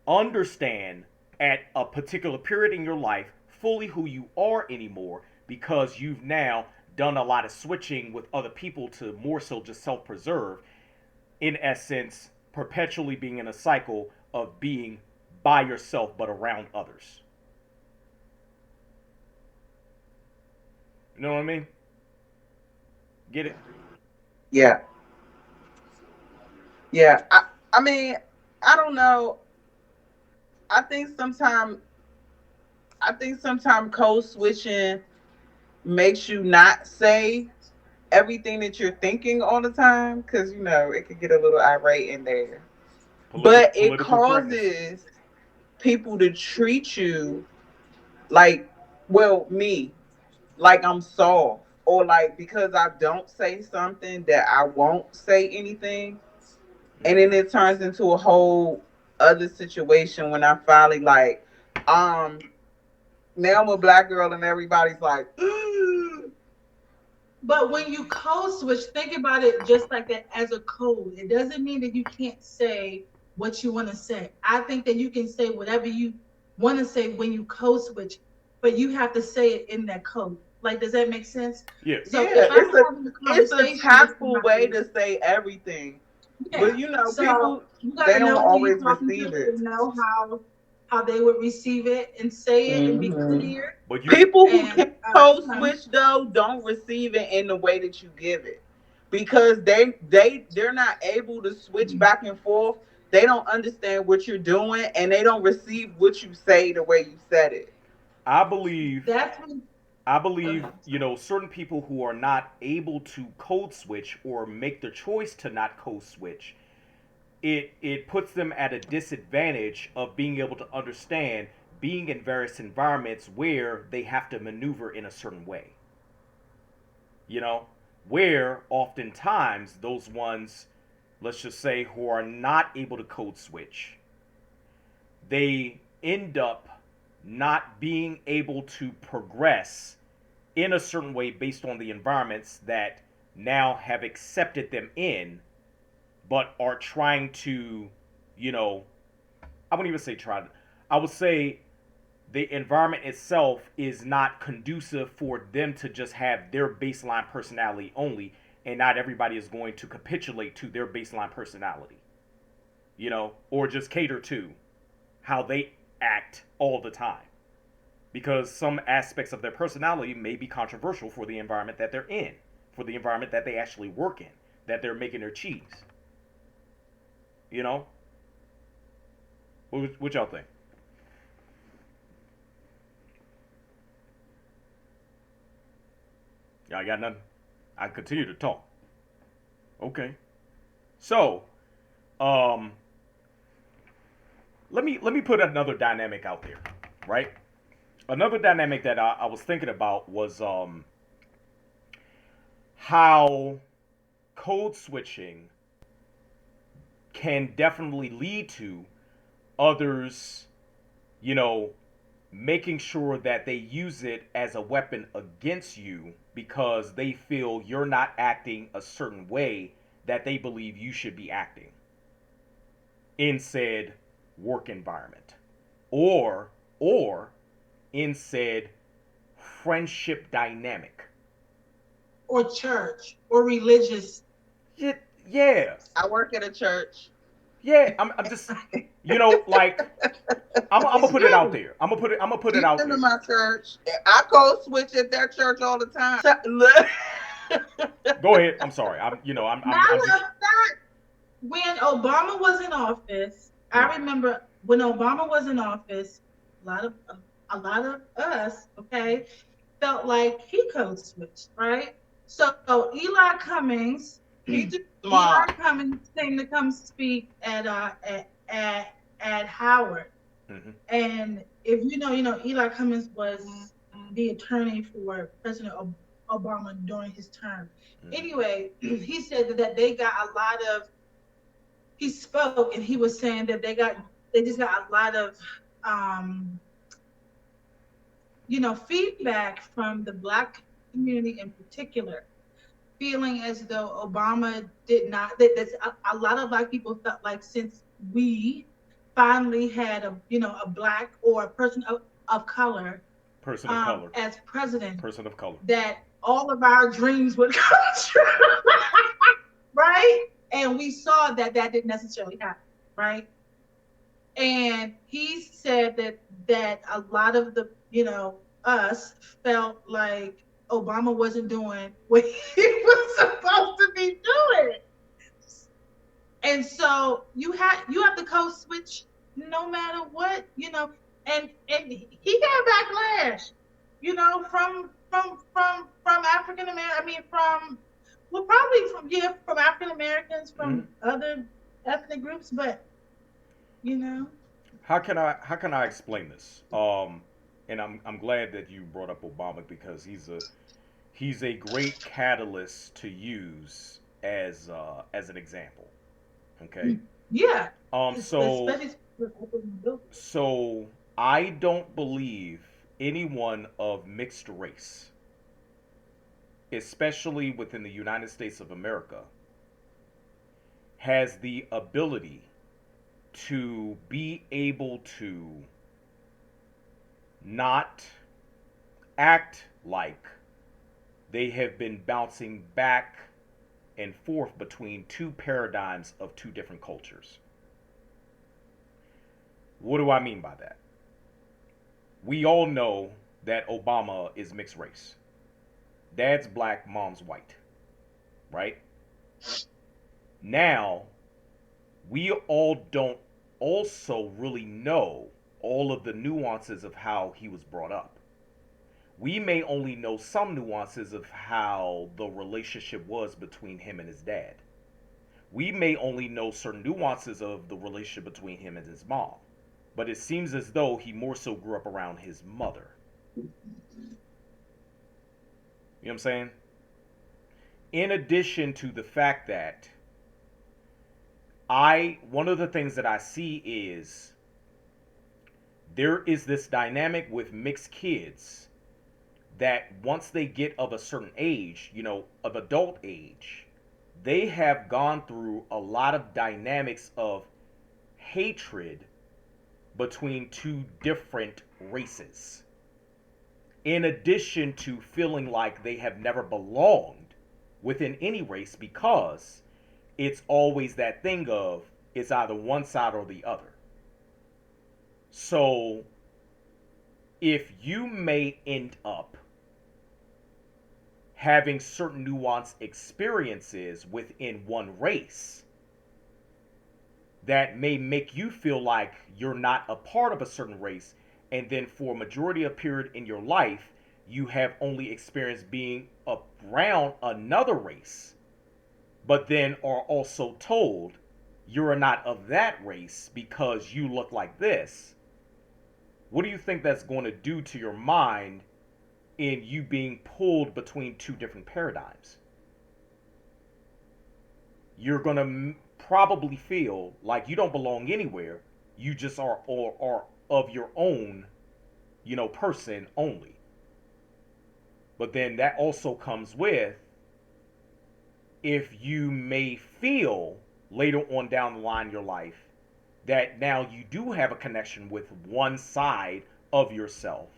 S1: understand at a particular period in your life fully who you are anymore, because you've now done a lot of switching with other people to more so just self-preserve, in essence, perpetually being in a cycle of being by yourself but around others. You know what I mean? Get it?
S5: Yeah. Yeah. I mean, I don't know. I think sometimes code switching makes you not say everything that you're thinking all the time, because it could get a little irate in there. But it
S1: Political correctness.
S5: causes people to treat you like, well, me, like I'm soft, or like because I don't say something that I won't say anything, and then it turns into a whole other situation when I finally like, now I'm a black girl and everybody's like, "Ugh."
S2: But when you code switch, think about it just like that, as a code. It doesn't mean that you can't say what you want to say. I think that you can say whatever you want to say when you code switch, but you have to say it in that code. Like, does that make sense?
S1: Yeah.
S2: So
S5: Yeah,
S2: if I'm having a
S5: it's a
S2: conversation with
S5: tactful way
S2: somebody,
S5: to say everything.
S2: yeah.
S5: But
S2: So
S5: people,
S2: you
S5: they
S2: gotta
S5: don't
S2: know who you're
S5: always
S2: talking to
S5: receive it.
S2: know how how they would receive it and say it and be
S5: Hmm.
S2: clear.
S1: But you,
S5: People who
S2: And
S5: can code
S2: you know,
S5: switch though don't receive it in the way that you give it because they're not able to switch back and forth. They don't understand what you're doing and they don't receive what you say the way you said it.
S1: I believe,
S2: that's when.
S1: I
S2: Go
S1: believe,
S2: ahead. I'm
S1: you
S2: sorry.
S1: know, certain people who are not able to code switch or make the choice to not code switch, it puts them at a disadvantage of being able to understand being in various environments where they have to maneuver in a certain way. You know, where oftentimes those ones, let's just say, who are not able to code switch, they end up not being able to progress in a certain way based on the environments that now have accepted them in, but are trying to, you know, I wouldn't even say try. I would say the environment itself is not conducive for them to just have their baseline personality only, and not everybody is going to capitulate to their baseline personality, you know, or just cater to how they act all the time. Because some aspects of their personality may be controversial for the environment that they're in, for the environment that they actually work in, that they're making their cheese. You know, what y'all think? Y'all got nothing? I continue to talk. Okay. So, um, let me put another dynamic out there, right? Another dynamic that I was thinking about was how code switching can definitely lead to others, you know, making sure that they use it as a weapon against you because they feel you're not acting a certain way that they believe you should be acting in said work environment, or in said friendship dynamic.
S2: Or church or religious.
S1: Yeah, yeah,
S5: I work at a church.
S1: yeah. I'm just, you know, like I'm gonna
S2: It's
S1: put it out
S2: true.
S1: there. I'm gonna put it
S5: You've
S1: out
S5: been to
S1: there.
S5: my church. I code switch at their church all the time. Look.
S1: Go ahead. I'm sorry. I'm, you know, I'm
S2: Matter of
S1: just.
S2: fact, when Obama was in office,
S1: Mm,
S2: I remember when Obama was in office, a lot of a lot of us, okay, felt like he code switched, right? So Eli Cummings,
S5: He too
S2: Eli
S5: smart.
S2: Cummings came to come speak at Howard.
S1: mm-hmm,
S2: And if Eli Cummings was the attorney for President Obama during his term.
S1: mm-hmm.
S2: Anyway, he said that they got a lot of. He spoke and he was saying that they just got a lot of um, feedback from the black community in particular, feeling as though Obama did not. That a lot of black people felt like since we finally had a black or a person of color
S1: Person of color.
S2: as president,
S1: Person of color.
S2: that all of our dreams would come true, right? And we saw that that didn't necessarily happen, right? And he said that a lot of the us felt like Obama wasn't doing what he was supposed to be doing. And so you have the code switch no matter what, and he got backlash, from African American. I mean, from well, probably from African Americans,
S1: Mm-hmm.
S2: from other ethnic groups, but you know,
S1: How can I explain this? And I'm glad that you brought up Obama because he's a great catalyst to use as an example. Okay.
S2: yeah,
S1: So
S2: especially with open buildings.
S1: so I don't believe anyone of mixed race, especially within the United States of America, has the ability to be able to not act like they have been bouncing back and forth between two paradigms of two different cultures. What do I mean by that? We all know that Obama is mixed race. Dad's black, mom's white, right? Now, we all don't also really know all of the nuances of how he was brought up. We may only know some nuances of how the relationship was between him and his dad. We may only know certain nuances of the relationship between him and his mom. But it seems as though he more so grew up around his mother. You know what I'm saying? In addition to the fact that one of the things that I see is there is this dynamic with mixed kids that once they get of a certain age, of adult age, they have gone through a lot of dynamics of hatred between two different races. In addition to feeling like they have never belonged within any race because it's always that thing of it's either one side or the other. So if you may end up having certain nuanced experiences within one race that may make you feel like you're not a part of a certain race, and then for a majority of period in your life you have only experienced being around another race, but then are also told you're not of that race because you look like this. What do you think that's going to do to your mind in you being pulled between two different paradigms? You're going to probably feel like you don't belong anywhere. You just are of your own, person only. But then that also comes with, if you may feel later on down the line in your life that now you do have a connection with one side of yourself,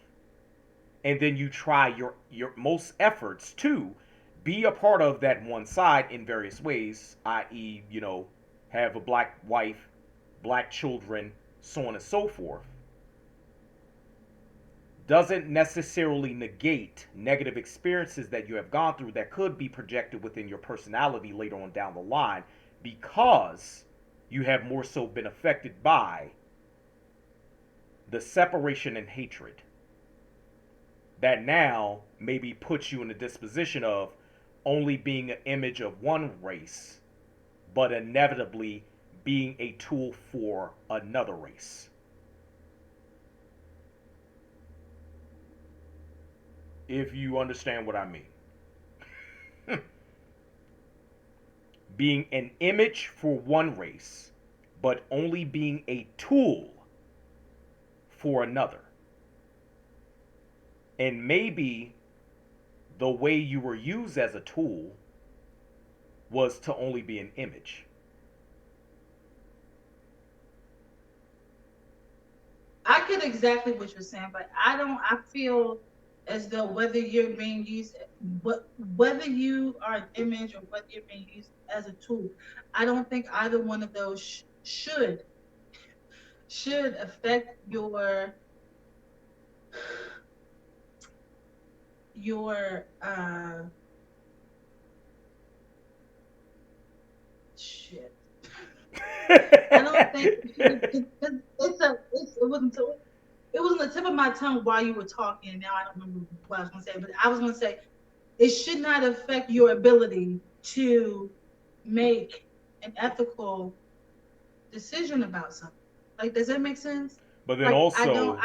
S1: and then you try your most efforts to be a part of that one side in various ways, i.e., have a black wife, black children, so on and so forth, doesn't necessarily negate negative experiences that you have gone through that could be projected within your personality later on down the line, because you have more so been affected by the separation and hatred that now maybe puts you in a disposition of only being an image of one race, but inevitably being a tool for another race. If you understand what I mean. Being an image for one race, but only being a tool for another. And maybe the way you were used as a tool was to only be an image.
S2: I get exactly what you're saying, but I feel as though whether you're being used, whether you are an image or whether you're being used as a tool, I don't think either one of those should affect your shit. I don't think it was on the tip of my tongue while you were talking. Now I don't remember what I was going to say, but I was going to say it should not affect your ability to make an ethical decision about something. Like, does that make sense?
S1: But then
S2: Like,
S1: also,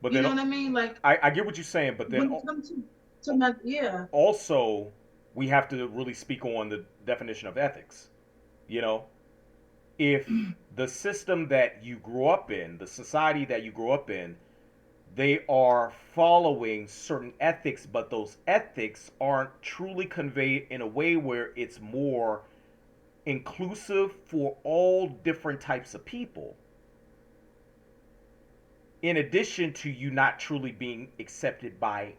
S1: but
S2: you
S1: then
S2: know what I mean? Like,
S1: I get what you're saying, but then
S2: when it comes to my, yeah.
S1: also we have to really speak on the definition of ethics. You know, if the system that you grew up in, the society that you grew up in, they are following certain ethics, but those ethics aren't truly conveyed in a way where it's more inclusive for all different types of people. In addition to you not truly being accepted by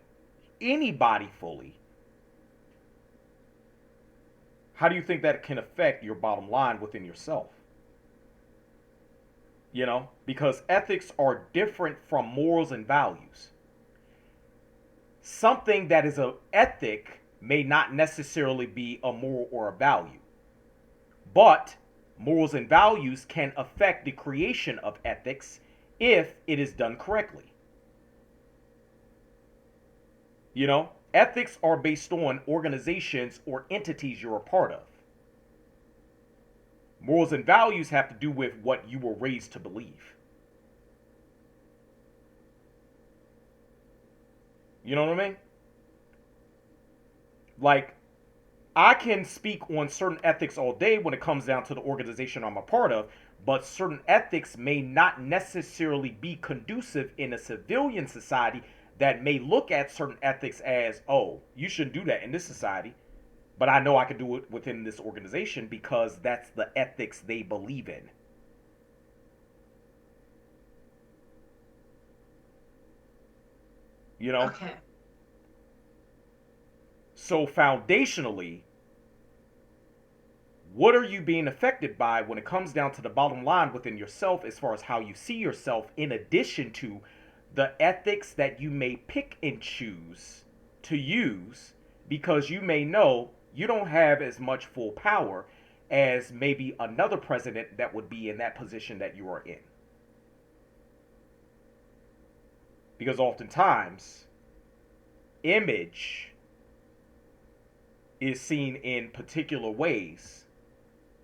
S1: anybody fully, how do you think that can affect your bottom line within yourself? because ethics are different from morals and values. Something that is an ethic may not necessarily be a moral or a value, but morals and values can affect the creation of ethics if it is done correctly. Ethics are based on organizations or entities you're a part of. Morals and values have to do with what you were raised to believe. You know what I mean? Like, I can speak on certain ethics all day when it comes down to the organization I'm a part of, but certain ethics may not necessarily be conducive in a civilian society that may look at certain ethics as, oh, you shouldn't do that in this society, but I know I can do it within this organization because that's the ethics they believe in.
S2: Okay.
S1: So foundationally, what are you being affected by when it comes down to the bottom line within yourself as far as how you see yourself, in addition to the ethics that you may pick and choose to use because you may know you don't have as much full power as maybe another president that would be in that position that you are in. Because oftentimes, image is seen in particular ways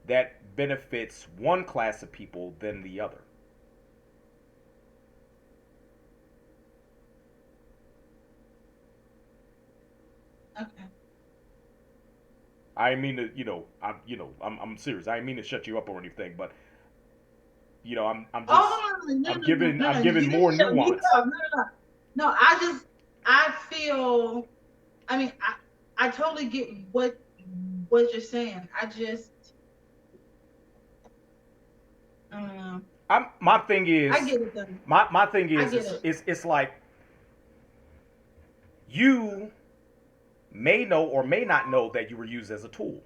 S1: that benefits one class of people than the other.
S2: Okay.
S1: I mean to, I'm serious. I mean to shut you up or anything, but I'm just, I'm
S2: You
S1: giving more
S2: didn't shut me
S1: nuance.
S2: up. No. I feel. I mean, I totally get what you're saying. I just,
S1: My thing is,
S2: I get it though.
S1: my thing
S2: I
S1: is,
S2: get it.
S1: it's like you may know or may not know that you were used as a tool,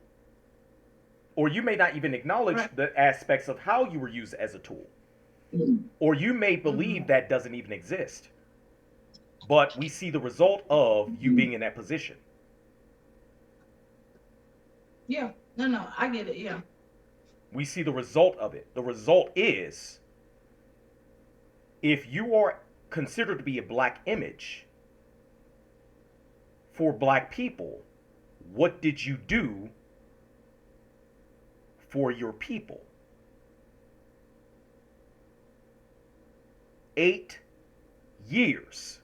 S1: or you may not even acknowledge
S2: Right.
S1: the aspects of how you were used as a tool, or you may believe that doesn't even exist. But we see the result of you being in that position.
S2: Yeah. No. I get it. Yeah.
S1: We see the result of it. The result is, if you are considered to be a black image for black people, what did you do for your people? 8 years.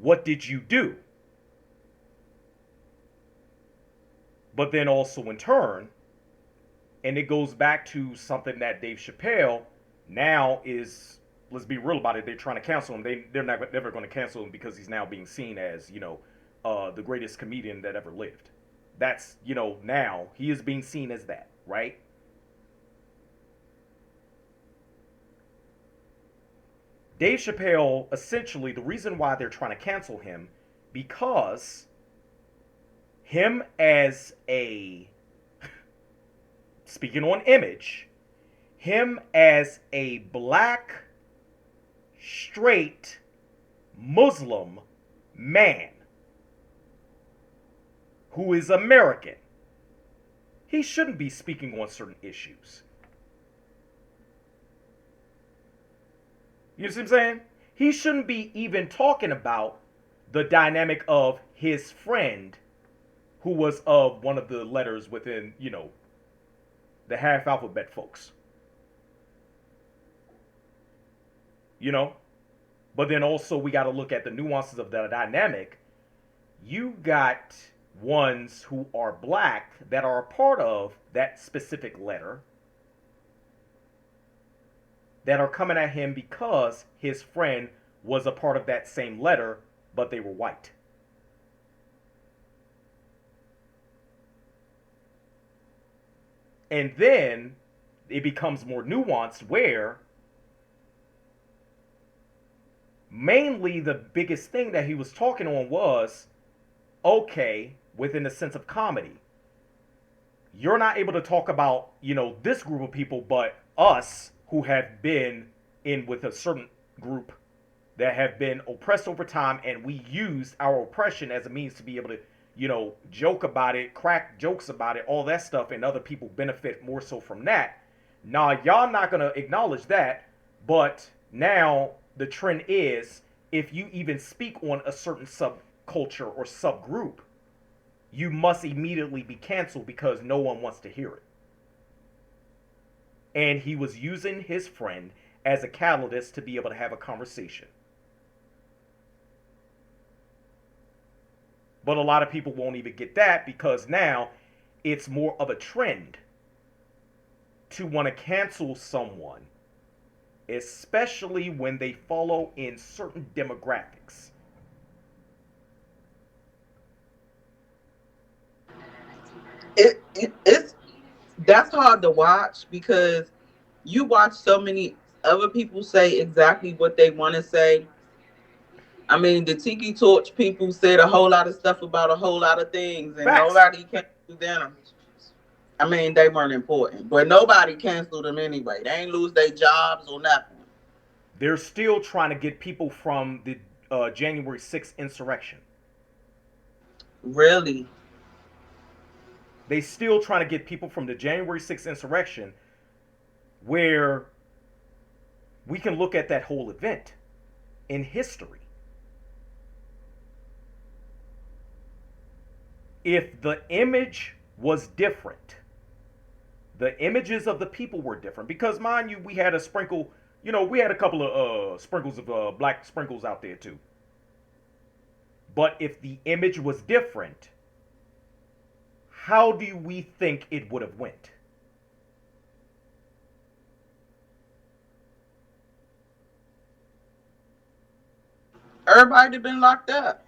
S1: What did you do? But then also in turn, and it goes back to something that Dave Chappelle now is, let's be real about it, they're trying to cancel him. They're never going to cancel him because he's now being seen as, the greatest comedian that ever lived. That's, now he is being seen as that, right? Dave Chappelle, essentially, the reason why they're trying to cancel him, because him as a, speaking on image, him as a black, straight, Muslim man who is American, he shouldn't be speaking on certain issues. You see what I'm saying? He shouldn't be even talking about the dynamic of his friend who was of one of the letters within, the half alphabet folks. But then also we got to look at the nuances of the dynamic. You got ones who are black that are a part of that specific letter that are coming at him because his friend was a part of that same letter, but they were white. And then it becomes more nuanced where mainly the biggest thing that he was talking on was, okay, within the sense of comedy, you're not able to talk about, this group of people, but us who have been in with a certain group that have been oppressed over time, and we used our oppression as a means to be able to, joke about it, crack jokes about it, all that stuff, and other people benefit more so from that. Nah, y'all not gonna acknowledge that, but now the trend is if you even speak on a certain subculture or subgroup, you must immediately be canceled because no one wants to hear it. And he was using his friend as a catalyst to be able to have a conversation. But a lot of people won't even get that because now it's more of a trend to want to cancel someone, especially when they follow in certain demographics.
S5: It's that's hard to watch because you watch so many other people say exactly what they want to say. I mean, the Tiki Torch people said a whole lot of stuff about a whole lot of things, and
S1: Facts.
S5: nobody canceled them. I mean, they weren't important, but nobody canceled them anyway. They ain't lose their jobs or nothing.
S1: They're still trying to get people from the January 6th insurrection.
S5: Really?
S1: They still trying to get people from the January 6th insurrection, where we can look at that whole event in history. If the image was different, the images of the people were different, because mind you, we had a sprinkle, we had a couple of sprinkles of black sprinkles out there too. But if the image was different, how do we think it would have went?
S5: Everybody been locked up.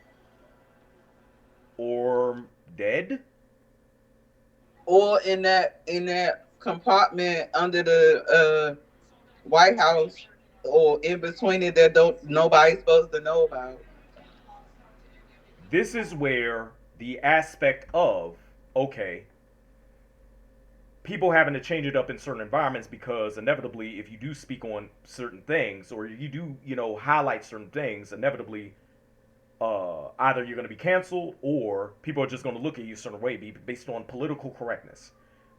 S1: Or dead?
S5: Or in that compartment under the White House, or in between it that don't nobody's supposed to know about.
S1: This is where the aspect of, okay, people having to change it up in certain environments, because inevitably if you do speak on certain things or you do, highlight certain things, inevitably either you're going to be canceled or people are just going to look at you a certain way based on political correctness.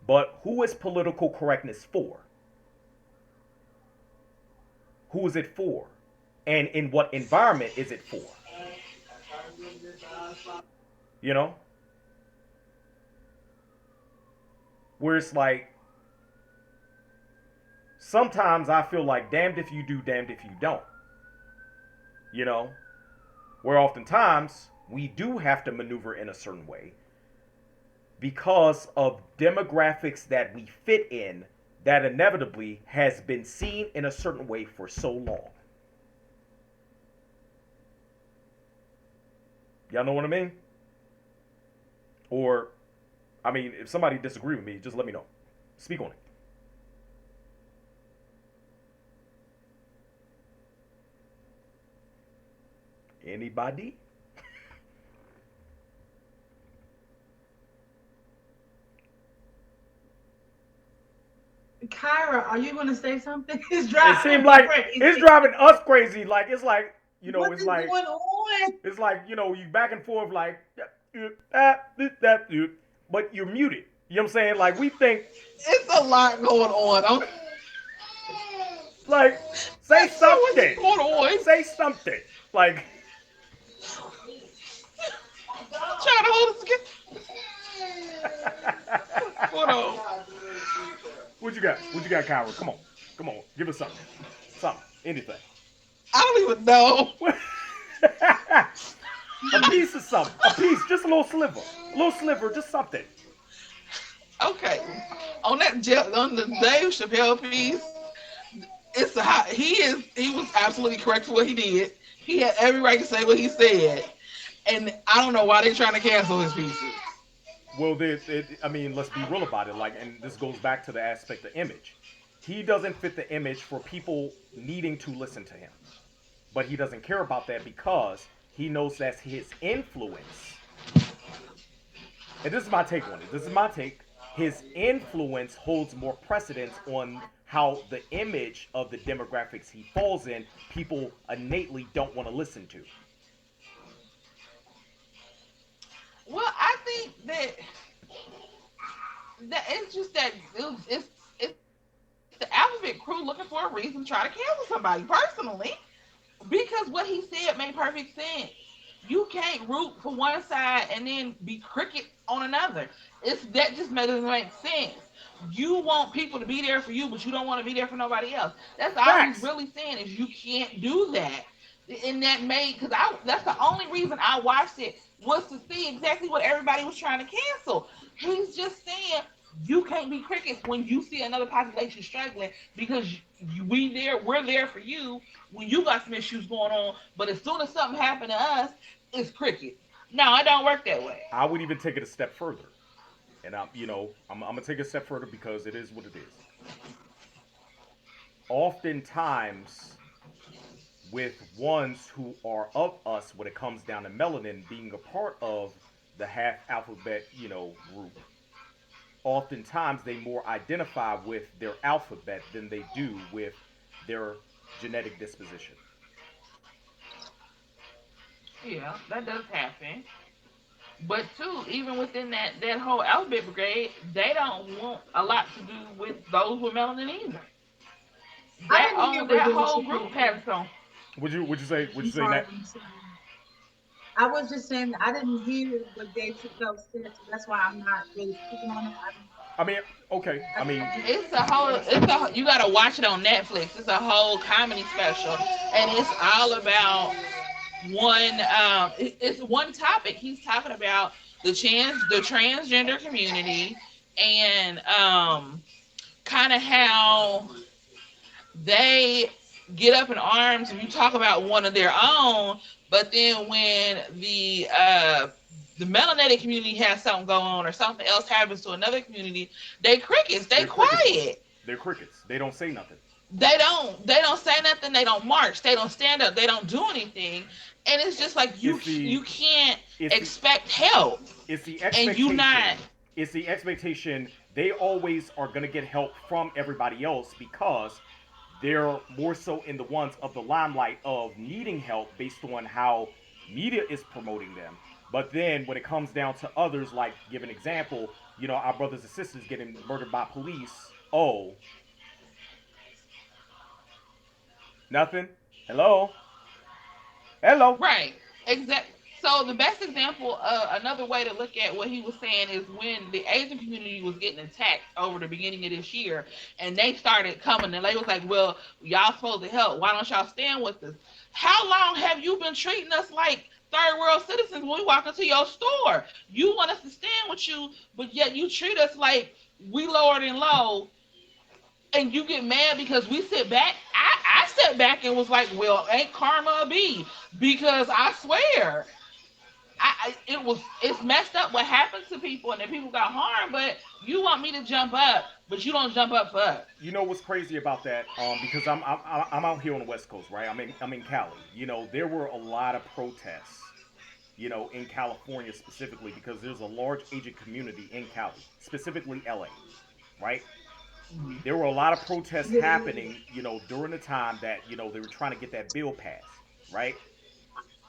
S1: But who is political correctness for? Who is it for? And in what environment is it for? You know? Where it's like, sometimes I feel like damned if you do, damned if you don't. You know? Where oftentimes we do have to maneuver in a certain way because of demographics that we fit in that inevitably has been seen in a certain way for so long. Y'all know what I mean? Or, I mean, if somebody disagree with me, just let me know. Speak on it. Anybody?
S2: Kyra, are you going to say something? It's
S1: It
S2: driving
S1: seemed
S2: me
S1: like
S2: crazy.
S1: it's driving us crazy. Like it's like
S2: What
S1: it's
S2: is
S1: like
S2: going on?
S1: it's like you back and forth like, but you're muted. You know what I'm saying? Like we think
S3: It's a lot going on.
S1: like say
S3: What's
S1: something.
S3: going on?
S1: Say something. Like
S3: Trying to hold us together. Hold on.
S1: what you got? What you got, Kyra? Come on. Come on. Give us something. Something. Anything.
S3: I don't even know.
S1: A piece of something. A piece. Just a little sliver. A little sliver. Just something.
S3: Okay. On the Dave Chappelle piece, it's a hot. He was absolutely correct for what he did. He had every right to say what he said, and I don't know why they're trying to cancel his pieces.
S1: Well, I mean, let's be real about it. Like, and this goes back to the aspect of image. He doesn't fit the image for people needing to listen to him, but he doesn't care about that because he knows that's his influence. And this is my take on it. This is my take. his influence holds more precedence on how the image of the demographics he falls in, people innately don't want to listen to.
S3: Well, I think that it's just that it's the alphabet crew looking for a reason to try to cancel somebody personally, because what he said made perfect sense. You can't root for one side and then be crickets on another. That just doesn't make sense. You want people to be there for you, but you don't want to be there for nobody else. That's all he's
S1: Facts.
S3: really saying is you can't do that. And that made because I that's the only reason I watched it was to see exactly what everybody was trying to cancel. He's just saying you can't be crickets when you see another population struggling because we're there for you when you got some issues going on. But as soon as something happened to us, it's crickets. No, it don't work that way.
S1: I would even take it a step further. And I'm gonna take it a step further because it is what it is. Oftentimes, with ones who are of us, when it comes down to melanin being a part of the half alphabet, group, oftentimes they more identify with their alphabet than they do with their genetic disposition.
S3: Yeah, that does happen. But too, even within that whole alphabet brigade, they don't want a lot to do with those with melanin either.
S2: I didn't hear what
S3: That
S2: Dave
S3: whole group
S2: Chappelle.
S3: has some.
S1: Would you
S2: I'm
S1: say
S2: sorry.
S1: that?
S2: I was just saying I didn't hear what Dave Chappelle said, so that's why I'm not really speaking on it.
S1: I mean, okay. I mean,
S3: You gotta watch it on Netflix. It's a whole comedy special, and it's all about it's one topic. He's talking about the transgender community and kind of how they get up in arms and you talk about one of their own, but then when the melanated community has something going on or something else happens to another community, they crickets, they
S1: they're crickets.
S3: quiet.
S1: They're crickets. They don't say nothing.
S3: They don't say nothing, they don't march, they don't stand up, they don't do anything. And it's just like
S1: It's the
S3: you can't
S1: it's the
S3: expect help
S1: it's the
S3: and you not.
S1: expectation. It's the expectation they always are gonna get help from everybody else because they're more so in the ones of the limelight of needing help based on how media is promoting them. But then when it comes down to others, like give an example, our brothers and sisters getting murdered by police. Oh, nothing. Hello, hello.
S3: Right. Exactly. So the best example, another way to look at what he was saying is when the Asian community was getting attacked over the beginning of this year, and they started coming, and they was like, "Well, y'all supposed to help. Why don't y'all stand with us? How long have you been treating us like third world citizens when we walk into your store? You want us to stand with you, but yet you treat us like we lower than low, and you get mad because we sit back." I sat back and was like, "Well, ain't karma a bee?" Because I swear it's messed up what happens to people and then people got harmed, but you want me to jump up, but you don't jump up for us.
S1: You know what's crazy about that? Because I'm out here on the West Coast, right? I'm in Cali. There were a lot of protests. In California specifically because there's a large Asian community in Cali, specifically LA, right? There were a lot of protests happening, during the time that, they were trying to get that bill passed, right?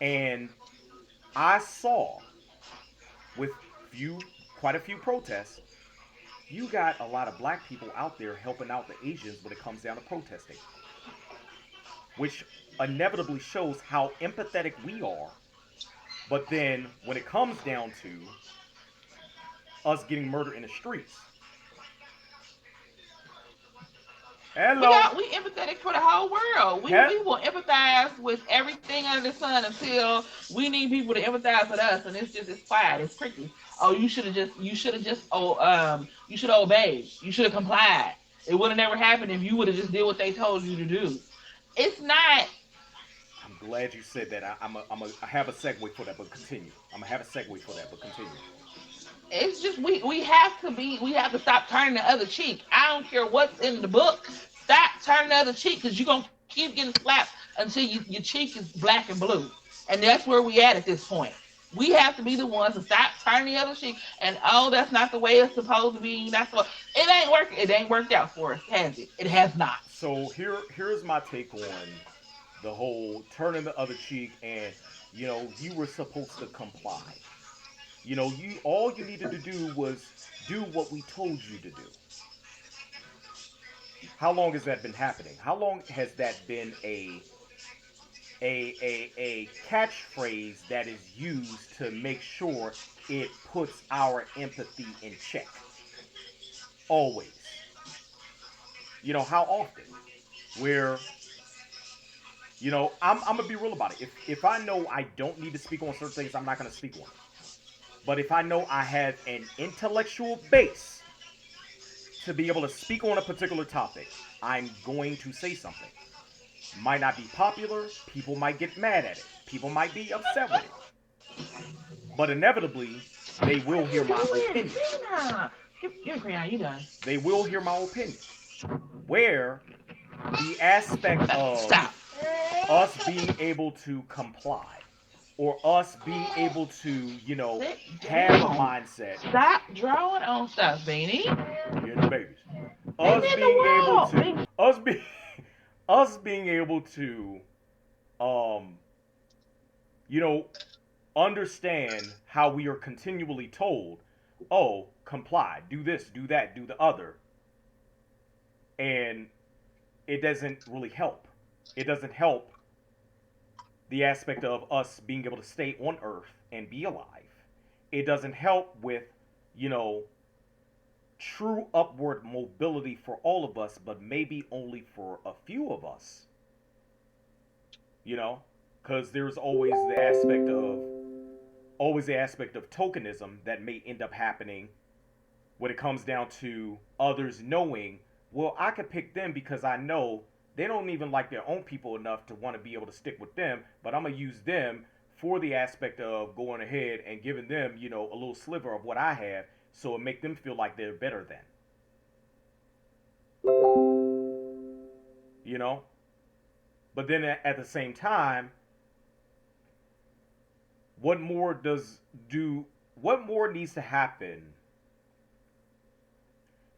S1: And I saw with quite a few protests, you got a lot of black people out there helping out the Asians when it comes down to protesting, which inevitably shows how empathetic we are. But then when it comes down to us getting murdered in the streets, hello,
S3: We empathetic for the whole world. We will empathize with everything under the sun until we need people to empathize with us, and it's quiet, it's crickets. Oh, you should have obeyed, you should have complied. It would have never happened if you would have just did what they told you to do. It's not.
S1: I'm glad you said that. I have a segue for that, but continue. I'm gonna have a segue for that, but continue.
S3: It's just we have to stop turning the other cheek. I don't care what's in the book. Stop turning the other cheek because you're gonna keep getting slapped until your cheek is black and blue. And that's where we at this point. We have to be the ones to stop turning the other cheek. And oh, that's not the way it's supposed to be. That's what it ain't working. It ain't worked out for us, has it? It has not.
S1: So here's my take on the whole turning the other cheek, and you were supposed to comply. You all you needed to do was do what we told you to do. How long has that been happening? How long has that been a catchphrase that is used to make sure it puts our empathy in check? Always. How often? Where I'm gonna be real about it. If I know I don't need to speak on certain things, I'm not gonna speak on it. But if I know I have an intellectual base to be able to speak on a particular topic, I'm going to say something. Might not be popular, people might get mad at it, people might be upset with it, but inevitably, they will hear my opinion.
S3: Give me crayon, you done.
S1: They will hear my opinion. Where the aspect of
S3: Stop.
S1: us being able to comply or us being able to, have a mindset.
S3: Stop drawing on stuff, Beanie.
S1: You're the babies. Us being able to us being able to um you know understand how we are continually told, oh, comply, do this, do that, do the other, and it doesn't really help. It doesn't help the aspect of us being able to stay on earth and be alive. It doesn't help with, you know, true upward mobility for all of us, but maybe only for a few of us. You know, because there's always the aspect of tokenism that may end up happening when it comes down to others knowing, well, I could pick them because I know they don't even like their own people enough to want to be able to stick with them, but I'm going to use them for the aspect of going ahead and giving them, a little sliver of what I have, so it make them feel like they're better than. You know? But then at the same time, what more needs to happen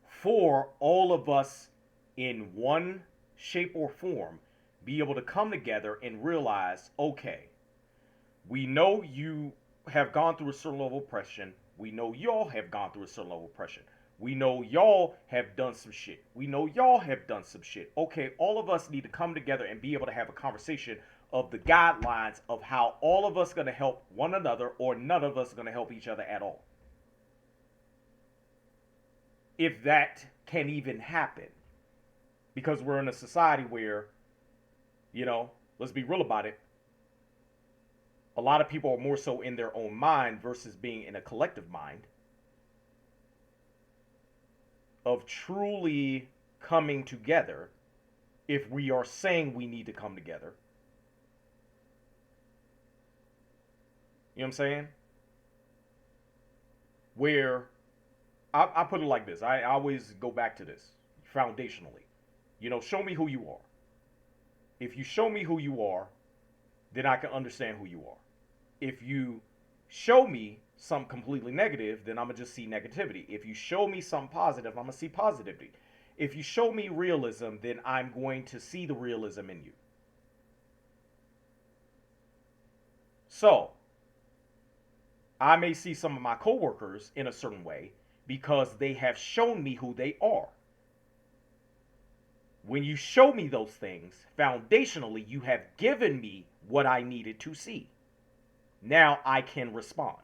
S1: for all of us in one shape or form be able to come together and realize, okay, we know you have gone through a certain level of oppression. We know y'all have gone through a certain level of oppression. We know y'all have done some shit. We know y'all have done some shit. Okay, all of us need to come together and be able to have a conversation of the guidelines of how all of us going to help one another, or none of us going to help each other at all. If that can even happen. Because we're in a society where, let's be real about it, a lot of people are more so in their own mind versus being in a collective mind of truly coming together. If we are saying we need to come together, you know what I'm saying? Where I put it like this. I always go back to this foundationally. Show me who you are. If you show me who you are, then I can understand who you are. If you show me something completely negative, then I'm going to just see negativity. If you show me something positive, I'm going to see positivity. If you show me realism, then I'm going to see the realism in you. So, I may see some of my coworkers in a certain way because they have shown me who they are. When you show me those things, foundationally, you have given me what I needed to see. Now I can respond.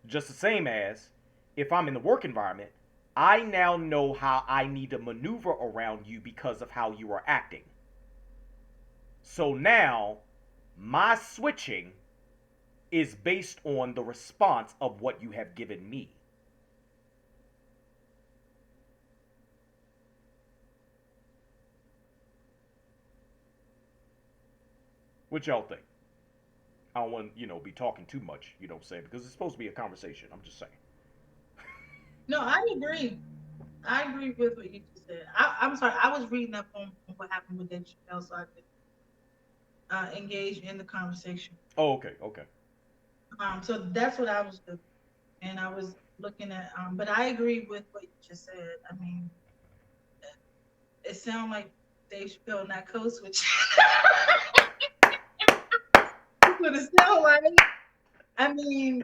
S1: Just the same as if I'm in the work environment, I now know how I need to maneuver around you because of how you are acting. So now my switching is based on the response of what you have given me. What y'all think? I don't want be talking too much, because it's supposed to be a conversation. I'm just saying.
S2: No, I agree. I agree with what you just said. I'm sorry. I was reading up on what happened with Dave Chappelle, so engage in the conversation.
S1: Oh, okay, okay.
S2: So that's what I was doing, and I was looking at. But I agree with what you just said. I mean, it sounds like Dave Chappelle not code switch. That's what it sounds like. I mean,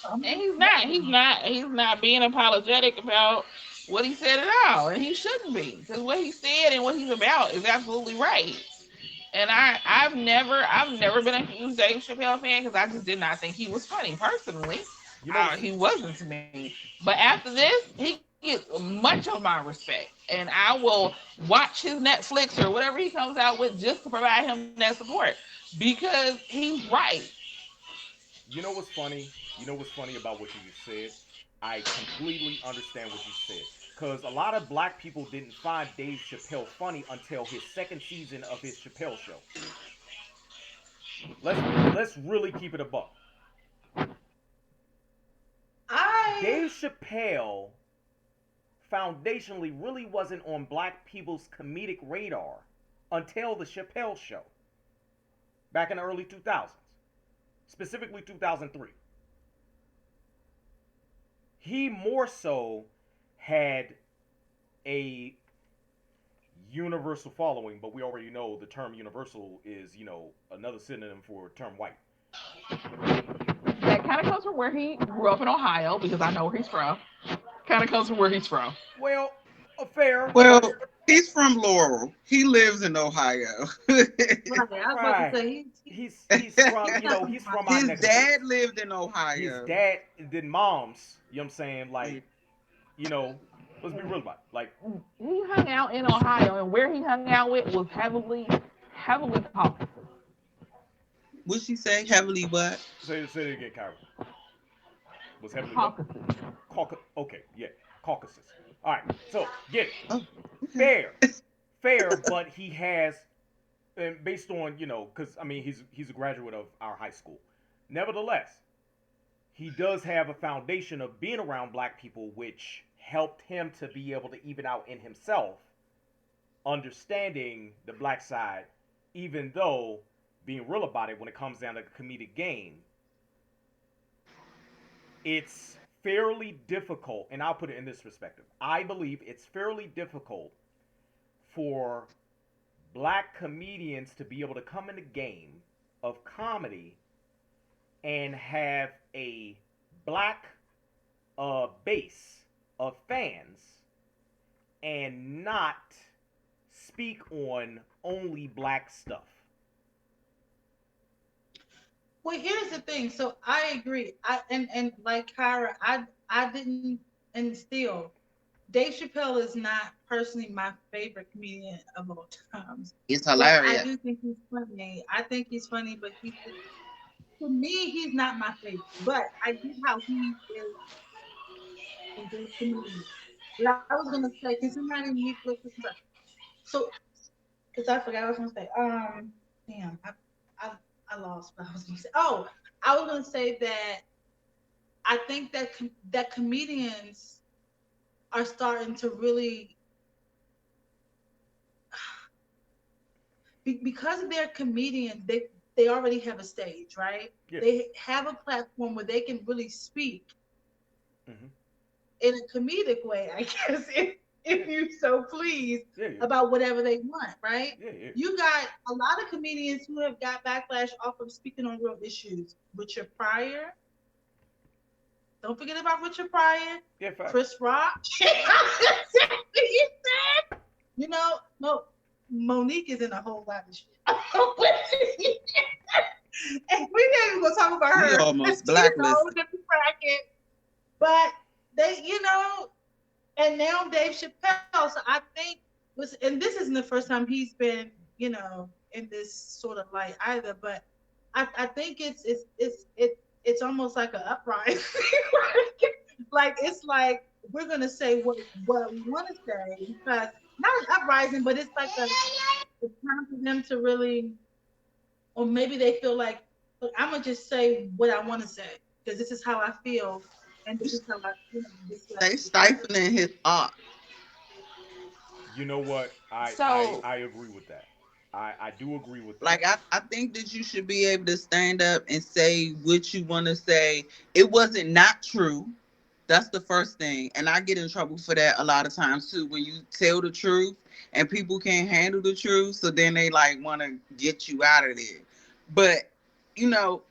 S2: I'm
S3: And
S2: just
S3: he's not. He's
S2: saying.
S3: not. He's not being apologetic about what he said at all, and he shouldn't be, because what he said and what he's about is absolutely right. And I've never been a huge Dave Chappelle fan because I just did not think he was funny personally.
S1: You know what's
S3: He wasn't to me. But after this, he gets much of my respect, and I will watch his Netflix or whatever he comes out with just to provide him that support because he's right.
S1: you know what's funny? You know what's funny about what you just said? I completely understand what you said. Because a lot of black people didn't find Dave Chappelle funny until his second season of his Chappelle show. Let's really keep it a buck.
S2: I
S1: Dave Chappelle foundationally really wasn't on black people's comedic radar until the Chappelle show back in the early 2000s, specifically 2003. He more so had a universal following, but we already know the term universal is, another synonym for the term white.
S3: That kind of comes from where he grew up in Ohio because I know where he's from. Kind of comes from where he's from.
S1: Well, fair,
S5: Well,
S1: but
S5: he's from Laurel. He lives in Ohio.
S2: right. I was about to
S1: right.
S2: say
S1: He's from,
S2: he's not
S1: he's
S2: from
S1: from our
S5: His
S1: neck of the woods.
S5: dad lived in
S1: His
S5: Ohio.
S1: dad did moms, you know what I'm saying? Like, you know, let's be real about it. Like,
S3: He hung out in Ohio, and where he hung out with was heavily Caucasus.
S5: What'd she say? Heavily what?
S1: say it again, Kyra. Was heavily what?
S3: Caucasus.
S1: Okay, yeah, Caucasus. All right, so get it.
S5: Oh, okay.
S1: Fair, fair, but he has, and based on because I mean he's a graduate of our high school. Nevertheless, he does have a foundation of being around black people, which helped him to be able to even out in himself, understanding the black side, even though being real about it when it comes down to the comedic game, it's fairly difficult, and I'll put it in this perspective. I believe it's fairly difficult for black comedians to be able to come in the game of comedy and have a black base of fans and not speak on only black stuff.
S2: Well, here's the thing. So I agree. And like Kyra, I didn't, and still, Dave Chappelle is not personally my favorite comedian of all times.
S5: It's
S2: But I
S5: hilarious.
S2: do think he's funny. I think he's funny, but to me, he's not my favorite. But I get how he is a great comedian. But I was gonna say, can somebody mute real quick? So, because I forgot what I was gonna say. Damn, I I lost what I was gonna say. Oh, I was gonna say that I think that that comedians are starting to really because they're comedians, they already have a stage, right?
S1: Yeah.
S2: They have a platform where they can really speak
S1: Mm-hmm.
S2: in a comedic way, I guess, if you so please,
S1: Yeah, yeah.
S2: about whatever they want, right?
S1: Yeah, yeah.
S2: You got a lot of comedians who have got backlash off of speaking on real issues. Richard Pryor, don't forget about Richard Pryor,
S1: Yeah, fact.
S2: Chris Rock. You know, no, Monique is in a whole lot of shit. And we ain't even gonna talk about
S5: We
S2: her.
S5: almost
S2: She's a
S5: blacklisted.
S2: whole different bracket. But they, and now Dave Chappelle. So I think and this isn't the first time he's been, in this sort of light either. But I think it's almost like an uprising. Like it's like we're gonna say what we want to say because not an uprising, but it's like it's time for them to really, or maybe they feel like, look, I'm gonna just say what I want to say because this is how I feel, and this is how I, this is what I
S5: They
S2: think.
S5: stifling his art.
S1: You know what? I
S3: So
S1: I agree with that. I do agree with that.
S5: Like I think that you should be able to stand up and say what you want to say. It wasn't not true. That's the first thing. And I get in trouble for that a lot of times too. When you tell the truth and people can't handle the truth, so then they like want to get you out of there. But you know,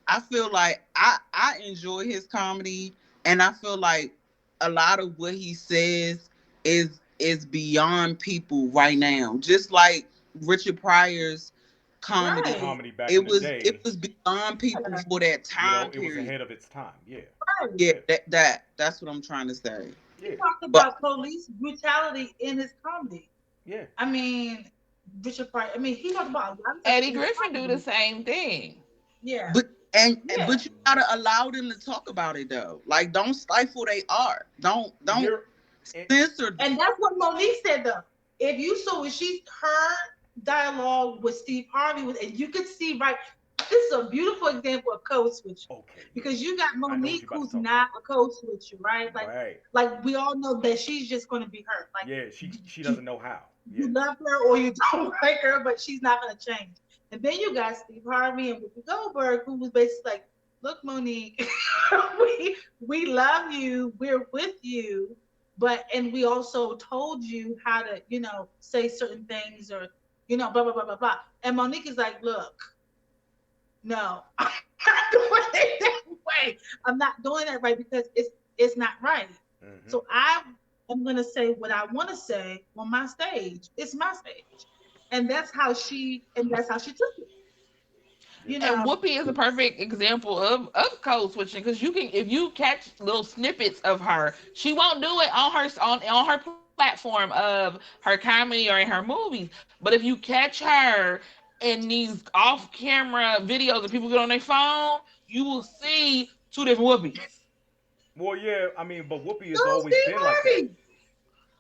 S5: I feel like I enjoy his comedy, and I feel like a lot of what he says is beyond people right now. Just like Richard Pryor's comedy,
S2: Right.
S1: Comedy back in the
S5: it
S1: day,
S5: was beyond people
S2: Yeah.
S5: for that
S1: you know,
S5: time
S1: it was
S5: period.
S1: ahead of its time. Yeah,
S2: Right.
S5: Yeah,
S1: yeah,
S5: that's what I'm trying to say.
S2: He
S1: yeah,
S2: talked
S5: But
S2: about police brutality in his comedy.
S1: yeah.
S2: I mean, Richard Pryor. I mean, he talked about a lot of stuff
S3: Eddie
S2: in his
S3: Griffin do the
S2: comedy.
S3: same thing.
S2: Yeah.
S5: but
S2: Yeah.
S5: but you gotta allow them to talk about it though. Like don't stifle their art. Don't
S1: You're, it,
S5: censor them.
S2: And that's what Monique said though. If you saw when she her dialogue with Steve Harvey was, and you could see right, this is a beautiful example of code switching
S1: okay, yeah.
S2: because you got
S1: I know what
S2: Monique
S1: you're about to
S2: who's
S1: talk about.
S2: not a code switcher, right?
S1: Right.
S2: Like we all know that she's just going to be her. Like
S1: Yeah, she
S2: you,
S1: doesn't know how. Yeah.
S2: you love her or you don't like her, but she's not going to change. And then you got Steve Harvey and Whoopi Goldberg, who was basically like, "Look, Monique, we love you, we're with you, but and we also told you how to, say certain things or, blah blah blah blah blah." And Monique is like, "Look, no, I'm not doing it that way. I'm not doing that right because it's not right.
S1: Hmm.
S2: So I am gonna say what I want to say on my stage. It's my stage." And that's how she took it.
S1: Yeah.
S2: You
S3: And
S2: know,
S3: Whoopi is a perfect example of code switching because you can, if you catch little snippets of her, she won't do it on her platform of her comedy or in her movies. But if you catch her in these off camera videos that people get on their phone, you will see two different Whoopies.
S1: Well, yeah. I mean, but Whoopi
S2: so
S1: has always
S2: Steve
S1: been like that,
S2: Harvey.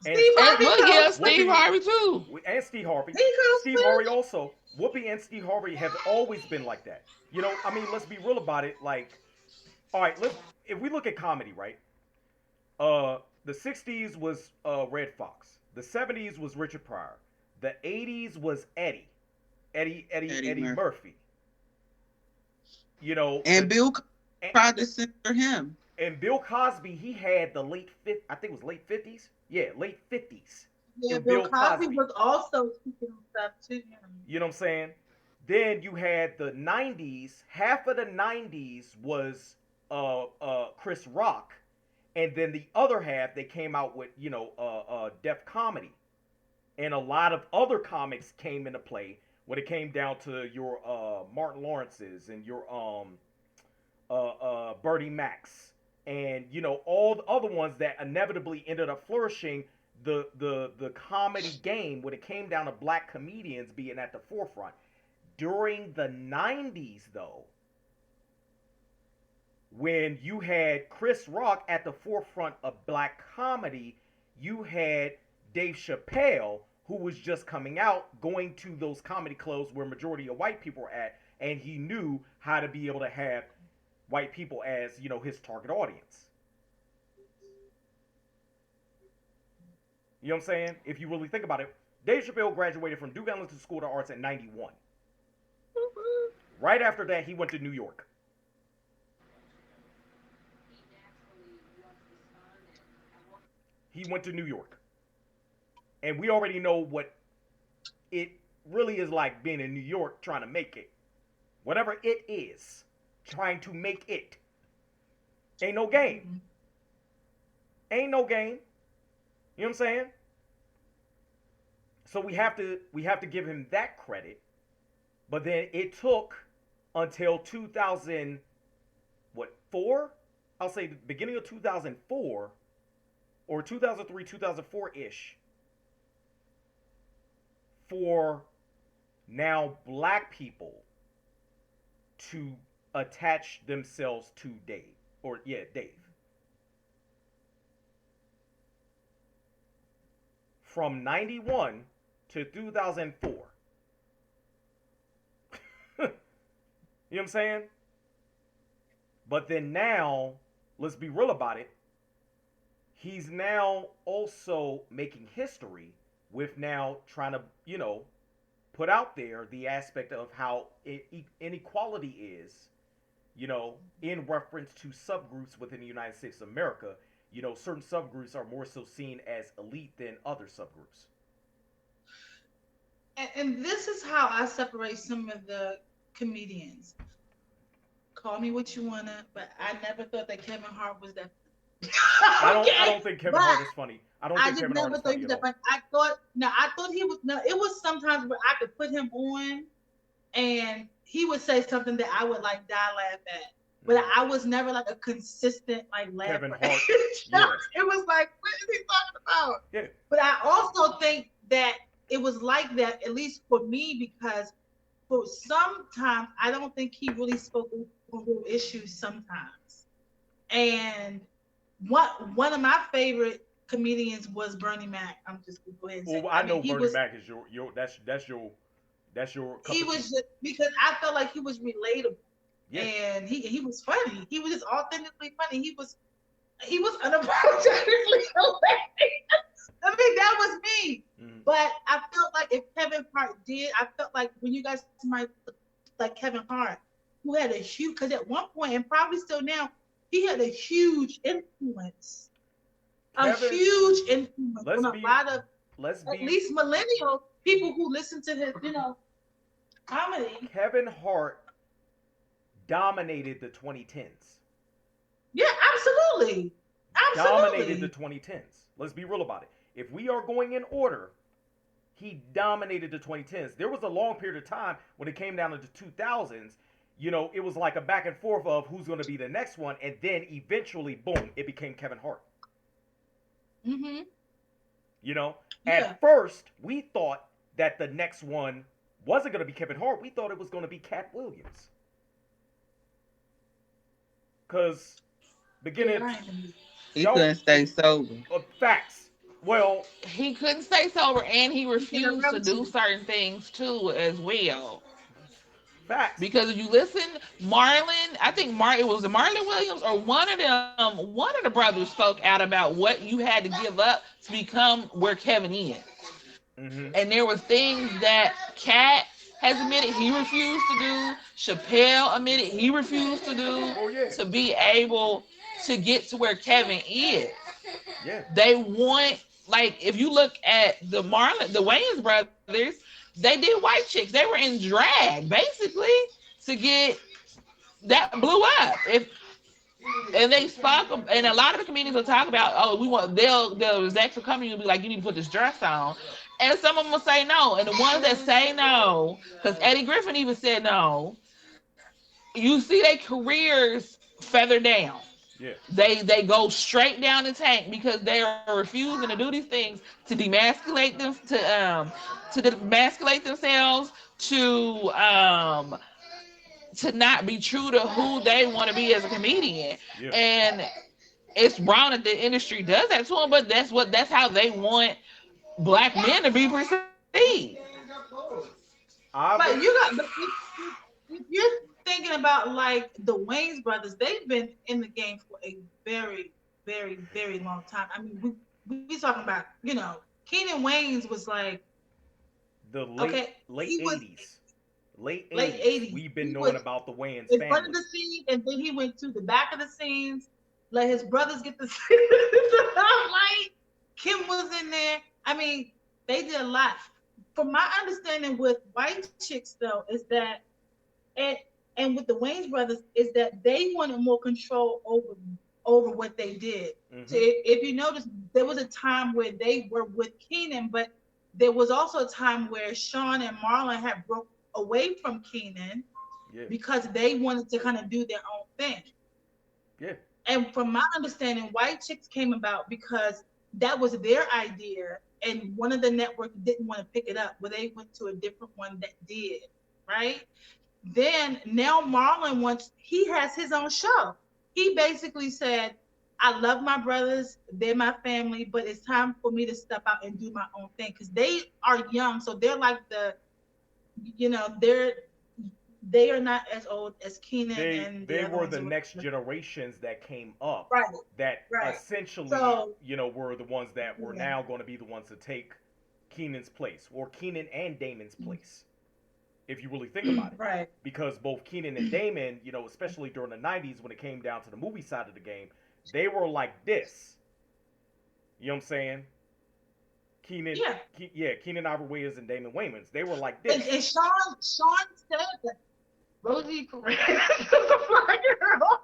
S1: and
S2: Steve
S3: And
S2: Harvey
S3: well, yeah,
S2: codes
S3: Steve
S2: switch.
S1: Whoopi
S3: Harvey too.
S1: and Steve Harvey,
S2: He codes
S1: Steve Harvey
S2: switch.
S1: also. Whoopi and Steve Harvey have always been like that. You know, I mean, let's be real about it. Like, all right, let's if we look at comedy, right? The '60s was Red Fox. The '70s was Richard Pryor. The '80s was
S5: Eddie
S1: Eddie
S5: Murphy.
S1: Murphy. You know
S5: And
S1: the
S5: Bill
S1: and,
S5: tried to censor him.
S1: and Bill Cosby. He had the I think it was late '50s. Yeah, late '50s.
S2: Yeah,
S1: In
S2: Bill
S1: Bill
S2: Cosby
S1: Cosby.
S2: was also speaking on stuff too.
S1: You know what I'm saying? Then you had the '90s. Half of the '90s was Chris Rock, and then the other half they came out with Def Comedy, and a lot of other comics came into play when it came down to your Martin Lawrence's and your Bertie Macs, and all the other ones that inevitably ended up flourishing the comedy game when it came down to black comedians being at the forefront. During the '90s, though, when you had Chris Rock at the forefront of black comedy, you had Dave Chappelle, who was just coming out, going to those comedy clubs where majority of white people are at, and he knew how to be able to have white people as his target audience. You know what I'm saying? If you really think about it, Dave Chappelle graduated from Duke Ellington School of Arts in '91. Right after that, he went to New York. He went to New York. And we already know what it really is like being in New York trying to make it. Whatever it is, trying to make it. Ain't no game. Ain't no game. You know what I'm saying? So we have to give him that credit. But then it took until 2000 what 4? I'll say the beginning of 2004 or 2003 2004-ish for now black people to attach themselves to Dave. Or yeah, Dave. From 91 to 2004. You know what I'm saying? But then now, let's be real about it. He's now also making history with now trying to, put out there the aspect of how inequality is, in reference to subgroups within the United States of America. Certain subgroups are more so seen as elite than other subgroups.
S2: And this is how I separate some of the comedians. Call me what you wanna, but I never thought that Kevin Hart was that.
S1: I
S2: Okay,
S1: don't think Kevin
S2: but
S1: Hart is funny. I don't
S2: I
S1: think
S2: just
S1: Kevin Hart
S2: never
S1: is
S2: thought he
S1: funny
S2: was
S1: at
S2: that
S1: all.
S2: funny. I thought he was. No, it was sometimes where I could put him on, and he would say something that I would like die laugh at. But I was never like a consistent like
S1: Kevin
S2: laugher.
S1: Hart, yeah,
S2: It was like, what is he talking about?
S1: yeah.
S2: But I also think that it was like that, at least for me, because for sometimes I don't think he really spoke on real issues sometimes. And one of my favorite comedians was Bernie Mac. I'm just gonna go ahead and say
S1: Well,
S2: that.
S1: I
S2: I mean,
S1: know Bernie Mac is your that's your cup
S2: he
S1: of tea.
S2: was just because I felt like he was relatable
S1: Yeah,
S2: and he was funny. He was just authentically funny. He was unapologetically hilarious. I mean, that was me.
S1: mm-hmm.
S2: But I felt like if Kevin Hart did, I felt like when you guys might like Kevin Hart, who had a huge, because at one point and probably still now, he had a huge influence, a
S1: Kevin,
S2: huge influence
S1: let's
S2: on a
S1: be
S2: lot of
S1: let's
S2: at
S1: be
S2: least millennial people who listen to his, comedy.
S1: Kevin Hart dominated the 2010s.
S2: Yeah, absolutely,
S1: Dominated the
S2: absolutely.
S1: 2010s. Let's be real about it. If we are going in order, he dominated the 2010s. There was a long period of time when it came down to the 2000s. It was like a back and forth of who's going to be the next one, and then eventually, boom, it became Kevin Hart.
S2: Mhm.
S1: At
S2: Yeah.
S1: first, we thought that the next one wasn't going to be Kevin Hart. We thought it was going to be Cat Williams. Because beginning,
S2: Yeah, I ain't.
S5: He
S1: y'all,
S5: couldn't stay sober.
S1: facts. Well,
S3: He couldn't stay sober, and he
S2: You get a
S3: refused to do
S2: relative.
S3: certain things too, as well.
S1: facts.
S3: Because if you listen, Marlon, I think it was Marlon Williams or one of the brothers spoke out about what you had to give up to become where Kevin is.
S1: Mm-hmm.
S3: And there was things that Cat has admitted he refused to do. Chappelle admitted he refused to do
S1: Oh yeah,
S3: to be able to get to where Kevin is.
S1: yeah,
S3: They want, like, if you look at the Wayans brothers, they did white chicks. They were in drag basically to get that blew up. And they spoke, and a lot of the comedians will talk about, oh, we want the execs will come and will be like, you need to put this dress on, and some of them will say no, and the ones that say no, because Eddie Griffin even said no, you see their careers feather down.
S1: yeah.
S3: They go straight down the tank because they are refusing to do these things to demasculate them to demasculate themselves to not be true to who they want to be as a comedian.
S1: Yeah.
S3: And it's wrong that the industry does that to them, but that's how they want black men to be perceived.
S1: I've
S2: But
S1: been.
S2: you got, but if you're thinking about like the Wayne's brothers, they've been in the game for a very, very, very long time. I mean, we talking about, Keenan Wayne's was like,
S1: The late
S2: okay,
S1: late
S2: he was
S1: eighties. Late
S2: late
S1: eighties.
S2: 80s.
S1: We've been
S2: He
S1: knowing
S2: was
S1: about the Wayans
S2: in front of
S1: family.
S2: the scene, and then he went to the back of the scenes, let his brothers get the light. Kim was in there. I mean, they did a lot. From my understanding with white chicks though, is that and and with the Wayne's brothers is that they wanted more control over what they did. So
S1: Mm-hmm.
S2: if you notice, there was a time where they were with Keenan, but there was also a time where Sean and Marlon had broke away from Keenan
S1: Yeah.
S2: because they wanted to kind of do their own thing.
S1: Yeah.
S2: And from my understanding, White Chicks came about because that was their idea, and one of the networks didn't want to pick it up, but they went to a different one that did, right? Then now Marlon he has his own show. He basically said, I love my brothers, they're my family, but it's time for me to step out and do my own thing because they are young, so they're like they are not as old as Keenan and the
S1: They
S2: other
S1: were
S2: ones
S1: the
S2: who
S1: next generations that came up
S2: right,
S1: that
S2: right.
S1: essentially,
S2: So
S1: were the ones that were
S2: yeah,
S1: now going to be the ones to take Keenan's place or Keenan and Damon's place. if you really think about it.
S2: Right.
S1: Because both Keenan and Damon, especially during the 90s when it came down to the movie side of the game, they were like this. You know what I'm saying? Keenan,
S2: Yeah.
S1: Keenan Ivory Wayans and Damon Wayans, they were like
S2: And,
S1: this.
S2: and Sean said that Rosie Perez was a fly girl.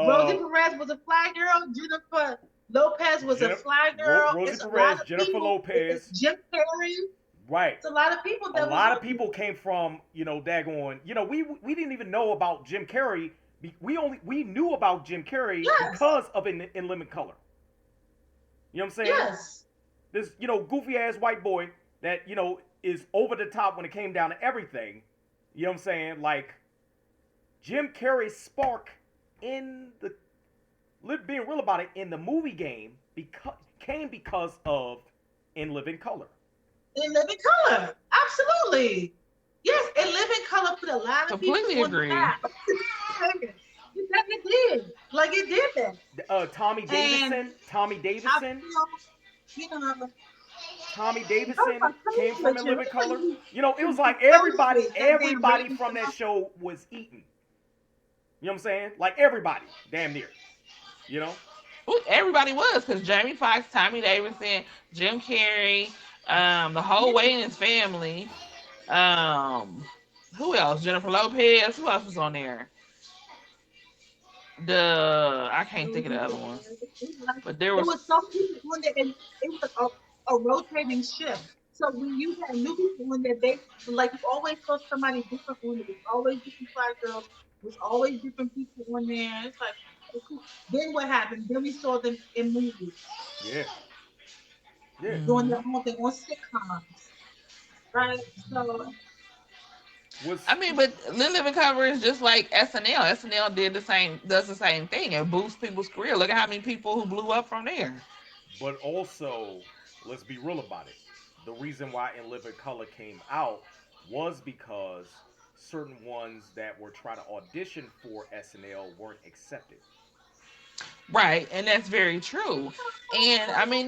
S2: Rosie
S1: Uh,
S2: Perez was a fly girl. Jennifer Lopez was a fly girl.
S1: Rosie
S2: It's a
S1: Perez,
S2: lot of
S1: Jennifer
S2: people.
S1: Lopez,
S2: Jim Carrey.
S1: right?
S2: It's a lot of people
S1: A
S2: that
S1: lot
S2: was
S1: of people came from, daggone, we didn't even know about Jim Carrey. We knew about Jim Carrey
S2: Yes.
S1: because of in Living Color. You know what I'm saying?
S2: Yes.
S1: This, goofy ass white boy that, is over the top when it came down to everything. You know what I'm saying? Like, Jim Carrey's spark in the, being real about it, in the movie game came because of In Living Color.
S2: In Living Color. Absolutely. Yes, and Living Color put a lot of
S3: Completely
S2: people on the
S3: agree.
S2: map. It did. Like it did that.
S1: Tommy Davidson.
S2: You know,
S1: Tommy
S2: oh,
S1: Davidson
S2: I'm
S1: came
S2: telling
S1: from
S2: you,
S1: In
S2: Richard,
S1: Living Color. It was like
S2: so
S1: everybody
S2: sweet. That damn
S1: from
S2: Raven.
S1: that show was eaten. You know what I'm saying? Like everybody, damn near. You know?
S3: Well, everybody was, because Jamie Foxx, Tommy Davidson, Jim Carrey, the whole Wayans family. Um, who else? Jennifer Lopez. Who else was on there? I can't think of the other one, but there
S2: There
S3: was.
S2: was so many people on there, and it was a rotating shift. So when you had new people on there, they like you always saw somebody different on there. It was always different black girls. It was always different people on there. It's like, okay, cool. Then what happened? Then we saw them in movies
S1: Yeah. Yeah.
S2: doing
S3: Mhm.
S2: their own thing on sitcoms, right? So
S1: Was
S3: I mean, but Living Cover is just like SNL. SNL does the same thing and boosts people's career. Look at how many people who blew up from there.
S1: but also, let's be real about it. The reason why In Living Color came out was because certain ones that were trying to audition for SNL weren't accepted.
S3: Right, and that's very true. And I mean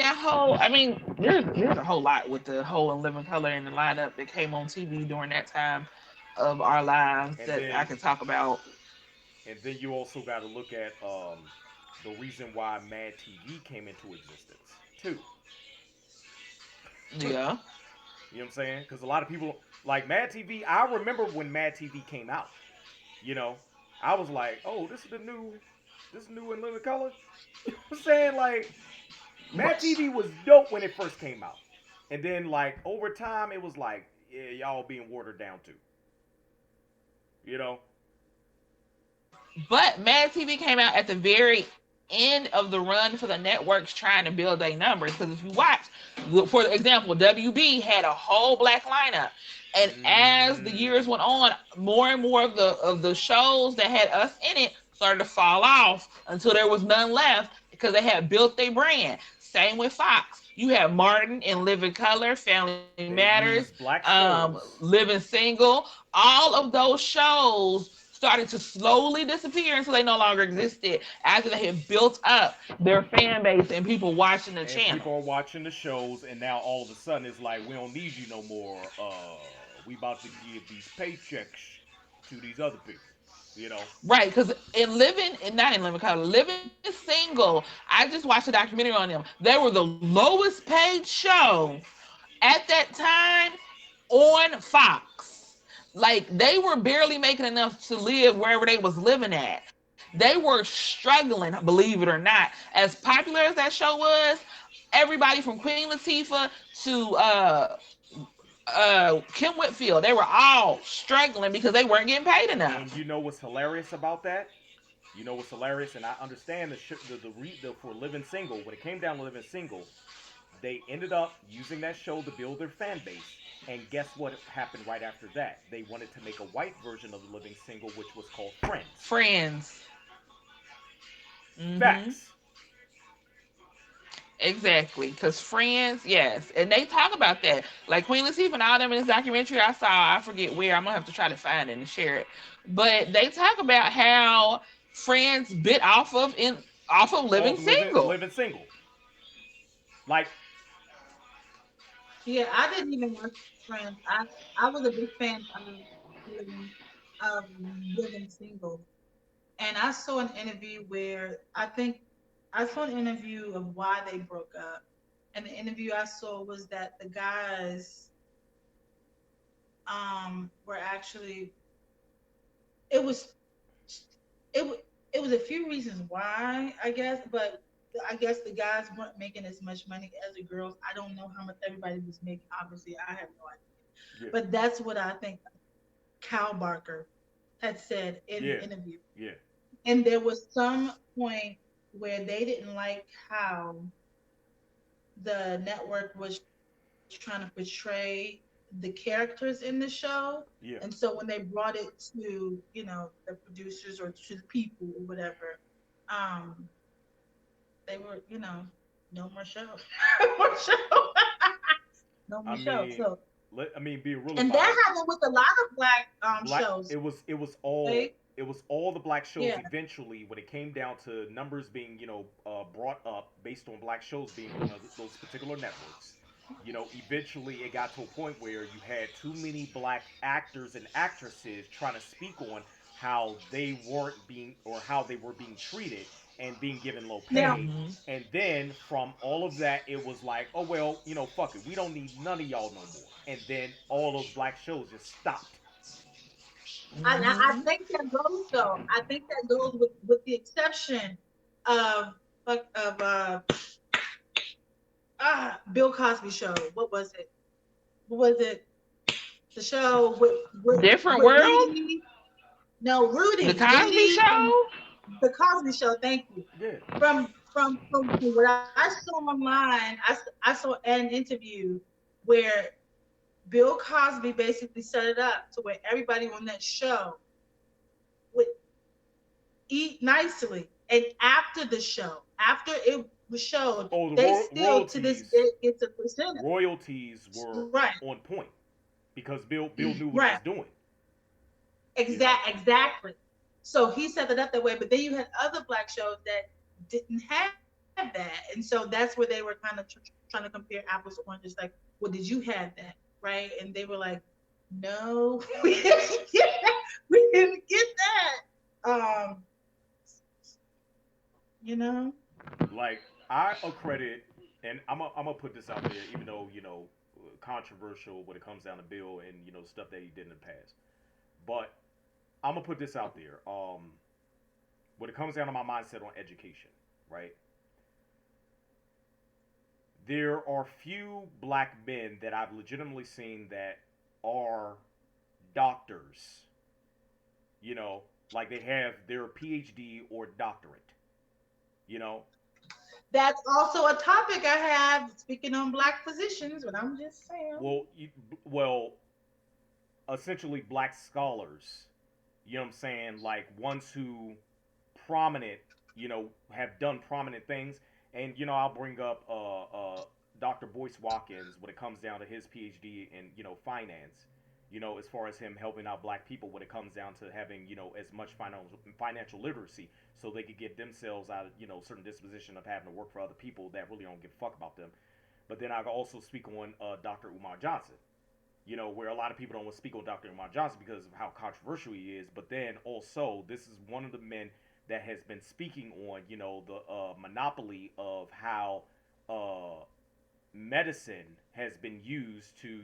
S3: there's a whole lot with the whole In Living Color and the lineup that came on TV during that time of our lives
S1: And
S3: that I
S1: then
S3: can talk about.
S1: you also got to look at the reason why Mad TV came into existence too. You know
S3: Yeah.
S1: what I'm saying? Because a lot of people like Mad TV. I remember when Mad TV came out. You know, I was like, oh, this new In Living Color. You know what I'm saying? Like, Mad
S3: Right.
S1: TV was dope when it first came out, and then like over time, it was like, yeah, y'all being watered down too. You know?
S3: But Mad TV came out at the very end of the run for the networks trying to build their numbers. Because if you watch, for example, WB had a whole black lineup, and as the years
S1: Mm,
S3: went on, more and more of the shows that had us in it started to fall off until there was none left because they had built their brand. Same with Fox. You have Martin in Living Color, Family
S1: they
S3: Matters,
S1: use black shows.
S3: Living Single. All of those shows started to slowly disappear until they no longer existed after they had built up their fan base and people watching the
S1: And
S3: channel.
S1: people are watching the shows, and now all of a sudden it's like we don't need you no more. We about to give these paychecks to these other people. You know?
S3: Right, because not in living color, living single, I just watched a documentary on them. They were the lowest paid show at that time on Fox. Like they were barely making enough to live wherever they was living at. They were struggling, believe it or not. As popular as that show was, everybody from Queen Latifah to Kim Whitfield, they were all struggling because they weren't getting paid
S1: And
S3: enough.
S1: you know what's hilarious about that? You know what's hilarious, and I understand for Living Single. When it came down to Living Single, they ended up using that show to build their fan base. And guess what happened right after that? They wanted to make a white version of the Living Single, which was called Friends.
S3: Friends. Mm-hmm.
S1: Facts.
S3: Exactly, because friends, yes, and they talk about that. Like Queen Latifah and all them in this documentary I saw, I forget where. I'm gonna have to try to find it and share it. But they talk about how friends bit off of living
S1: Off
S3: single.
S1: Living Single. Like,
S2: yeah, I didn't even watch friends. I was a big fan living of living single, and I saw an interview where I saw an interview of why they broke up, and the interview I saw was that the guys were actually it was it wa- it was a few reasons why, I guess, but I guess the guys weren't making as much money as the girls. I don't know how much everybody was making. Obviously, I have no idea.
S1: Yeah.
S2: But that's what I think Cal Barker had said in the
S1: Yeah.
S2: interview.
S1: Yeah.
S2: And there was some point where they didn't like how the network was trying to portray the characters in the show. And so when they
S1: Yeah.
S2: brought it to, the producers or to the people or whatever, um, they were, no more show. No more show. No more
S1: I
S2: show.
S1: mean,
S2: So,
S1: be real
S2: and
S1: about
S2: that
S1: it.
S2: happened with a lot of black
S1: Black.
S2: shows.
S1: All
S2: Okay?
S1: it was all the black shows.
S2: Yeah.
S1: Eventually, when it came down to numbers being brought up based on black shows being on those particular networks, eventually it got to a point where you had too many black actors and actresses trying to speak on how they weren't being or how they were being treated and being given low
S2: Now,
S1: pay. And then from all of that, it was like, oh well, fuck it, we don't need none of y'all no more. And then all those black shows just stopped.
S2: I
S3: Mm-hmm.
S2: think that goes though. I think that goes with the exception of of Bill Cosby show. What was it? What was it? The show
S3: Different
S2: with
S3: world.
S2: Rudy. No,
S3: The
S2: Rudy.
S3: Cosby
S2: Rudy from
S3: Show.
S2: the Cosby Show. Thank you.
S1: Yeah.
S2: From what I saw online, I saw an interview where Bill Cosby basically set it up to where everybody on that show would eat nicely. And after the show, after it was showed,
S1: Oh, the
S2: they still to this
S1: royalties,
S2: day get a percentage.
S1: royalties were
S2: Right,
S1: on point because Bill knew what he
S2: right,
S1: was doing. You know.
S2: exactly. So he set it up that way. But then you had other black shows that didn't have that, and so that's where they were kind of trying to compare apples to oranges. Like, well, did you have that, right? And they were like, no, we didn't get that. We didn't get that. You know.
S1: Like I accredit, and I'm gonna put this out there, even though controversial when it comes down to Bill and stuff that he did in the past. But I'm gonna put this out there. When it comes down to my mindset on education, right? There are few black men that I've legitimately seen that are doctors. Like they have their PhD or doctorate. You know,
S2: That's also a topic I have speaking on black physicians, but I'm just saying.
S1: well, well, essentially black scholars. You know what I'm saying? Like ones who prominent, have done prominent things. And I'll bring up Dr. Boyce Watkins when it comes down to his PhD in finance. As far as him helping out black people when it comes down to having as much financial literacy, so they could get themselves out of certain disposition of having to work for other people that really don't give a fuck about them. But then I can also speak on Dr. Umar Johnson, where a lot of people don't want to speak on Dr. Umar Johnson because of how controversial he is. But then also, this is one of the men that has been speaking on, the monopoly of how medicine has been used to,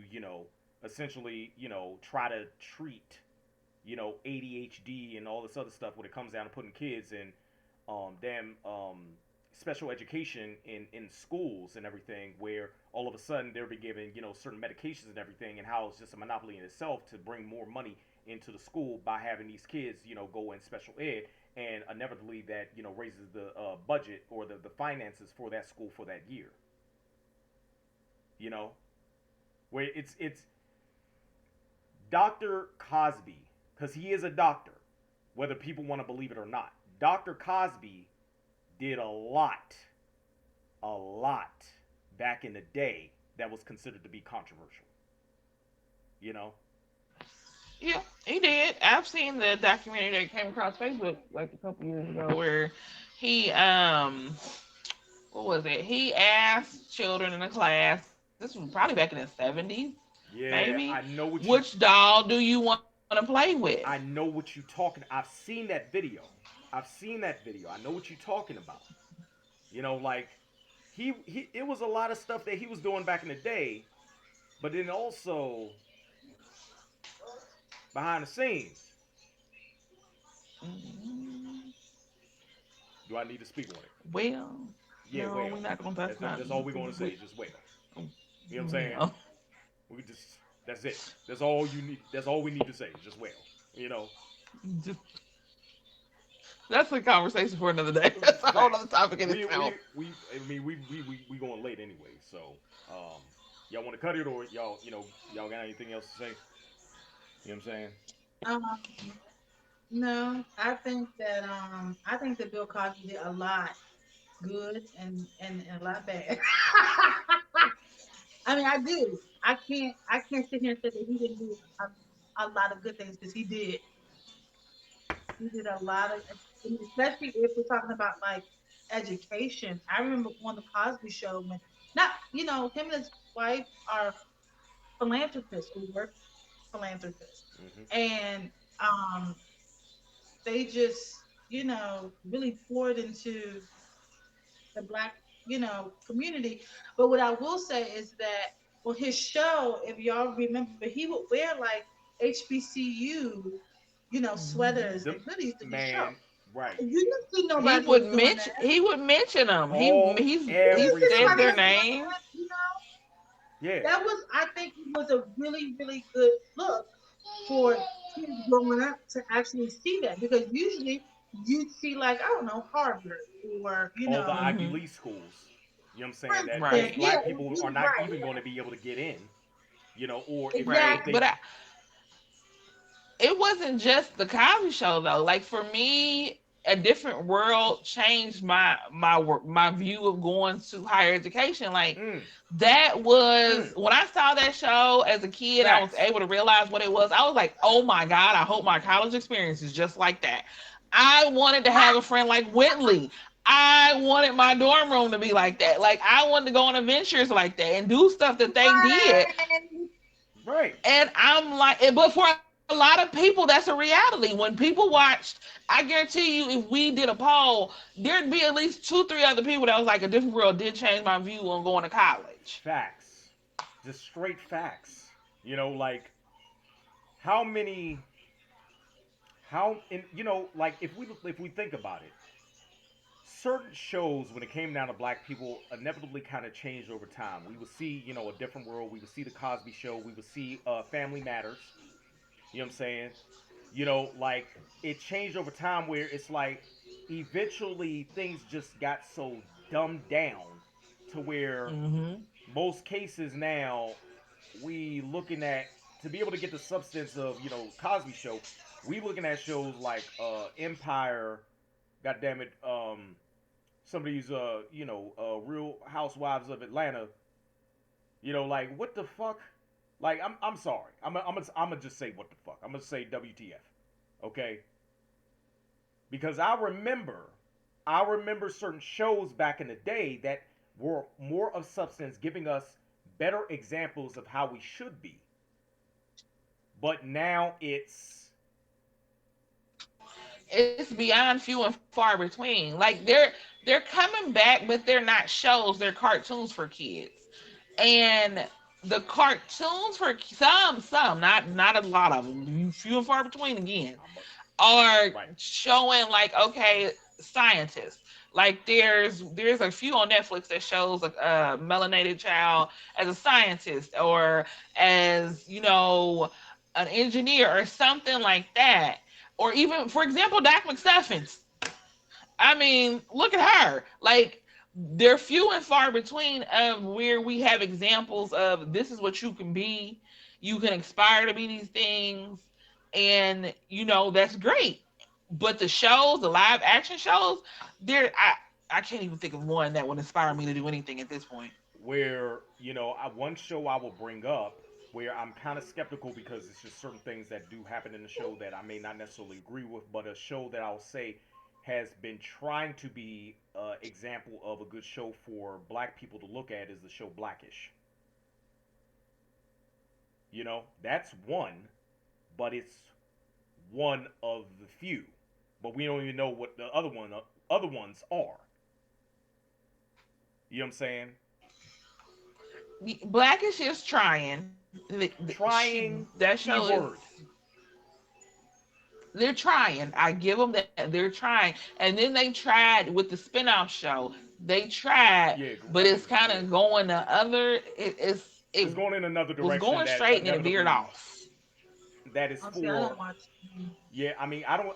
S1: essentially, try to treat, ADHD and all this other stuff when it comes down to putting kids in damn special education in schools and everything, where all of a sudden they're being given certain medications and everything, and how it's just a monopoly in itself to bring more money into the school by having these kids go in special ed, and inevitably that raises the budget or the finances for that school for that year. You know, where it's Dr. Cosby, because he is a doctor, whether people want to believe it or not. Dr. Cosby did a lot back in the day that was considered to be controversial. You know?
S3: Yeah, he did. I've seen the documentary that came across Facebook like a couple years ago where he what was it? He asked children in a class. This was probably back in the 70s.
S1: Yeah,
S3: Baby,
S1: I know what you.
S3: which doll do you want to play with?
S1: I know what you talking. I've seen that video. I've seen that video. I know what you talking about. You know, like he. It was a lot of stuff that he was doing back in the day, but then also behind the scenes.
S3: Mm,
S1: Do I need to speak on it?
S3: well,
S1: Yeah,
S3: no,
S1: well.
S3: we're not gonna. That's not.
S1: That's all we're going to say. Just well. You know what I'm saying?
S3: Well,
S1: We just that's it. That's all you need. That's all we need to say. Just well. You know,
S3: just that's a conversation for another day. That's a whole other
S1: facts.
S3: topic in
S1: We
S3: itself.
S1: we we. I mean, we going late anyway. So, um, y'all want to cut it or y'all y'all got anything else to say? You know what I'm saying?
S2: Um, no, I think that Bill Cosby did a lot good and a lot bad. I mean, I do. I can't sit here and say that he didn't do a lot of good things because he did. He did a lot of, and especially if we're talking about like education. I remember on the Cosby Show when not him and his wife are philanthropists who work philanthropists,
S1: Mm-hmm.
S2: and they just really poured into the black community. But what I will say is that on his show, if y'all remember, he would wear like HBCU sweaters
S1: Them
S2: and hoodies to his show.
S1: man, right?
S2: You didn't see nobody else doing that.
S3: He would mention them.
S1: All
S2: You
S3: He
S2: didn't see
S3: said
S1: everything.
S2: nobody
S3: their
S2: else doing
S3: names.
S2: that.
S1: Yeah.
S2: That was, I think, it was a really, really good look for kids growing up to actually see that, because usually you'd see like, I don't know, Harvard or
S1: All the Ivy
S3: Hmm.
S1: League schools. You know what I'm saying? That most
S2: Princeton.
S3: Right,
S2: Yeah,
S1: black people are not
S2: right,
S1: even going to be able to get in. You know, or if
S3: right.
S2: exactly.
S1: they
S3: It wasn't just the Cosby Show though. Like for me, a different world changed my view of going to higher education. Like
S1: mm,
S3: that was
S1: mm,
S3: when I saw that show as a kid. I was
S1: facts.
S3: able to realize what it was. I was like, oh my god! I hope my college experience is just like that. I wanted to have a friend like Whitley. I wanted my dorm room to be like that. Like I wanted to go on adventures like that and do stuff that they did.
S2: Right.
S1: Right.
S3: And I'm like, but for a lot of people, that's a reality. When people watched, I guarantee you, if we did a poll, there'd be at least two, three other people that was like, a different world did change my view on going to college.
S1: Facts. Just straight facts. You know, like how many how in like if we think about it, certain shows when it came down to black people inevitably kind of changed over time. We would see, a different world. We would see the Cosby Show. We would see Family Matters. You know what I'm saying? Like it changed over time where it's like eventually things just got so dumbed down to where
S3: Mm-hmm.
S1: most cases now we looking at to be able to get the substance of Cosby Show, we looking at shows like Empire, God damn it, some of these Real Housewives of Atlanta. Like what the fuck? Like I'm sorry. I'm gonna just say what the fuck. I'm gonna say WTF. Okay? Because I remember certain shows back in the day that were more of substance, giving us better examples of how we should be. But now it's
S3: It's beyond few and far between. Like they're coming back, but they're not shows. They're cartoons for kids, and the cartoons for some, not a lot of them, few and far between again,
S1: I'm a,
S3: are
S1: right.
S3: showing like, okay, scientists. Like there's a few on Netflix that shows a melanated child as a scientist or as an engineer or something like that. Or even, for example, Doc McStuffins. I mean, look at her. Like they're few and far between of where we have examples of this is what you can be. You can aspire to be these things, and that's great. But the shows, the live action shows, there I can't even think of one that would inspire me to do anything at this point.
S1: Where one show I will bring up where I'm kind of skeptical because it's just certain things that do happen in the show that I may not necessarily agree with, but a show that I'll say has been trying to be an example of a good show for black people to look at is the show Blackish. That's one, but it's one of the few. But we don't even know what the other ones are. You know what I'm saying?
S3: Blackish is trying.
S1: Trying
S3: That show is.
S1: keyword.
S3: They're trying. I give them that. They're trying. And then they tried with the spinoff show. They tried,
S1: Yeah,
S3: but
S1: I
S3: it's
S1: think
S3: kind
S1: yeah,
S3: of going the other.
S1: it's
S3: It
S1: going in another
S3: was
S1: direction
S3: going
S1: that
S3: straight and it veered
S1: inevitably
S3: off.
S1: that is
S2: Oh, see, I don't
S1: for.
S2: watch.
S1: Yeah, I mean, I don't.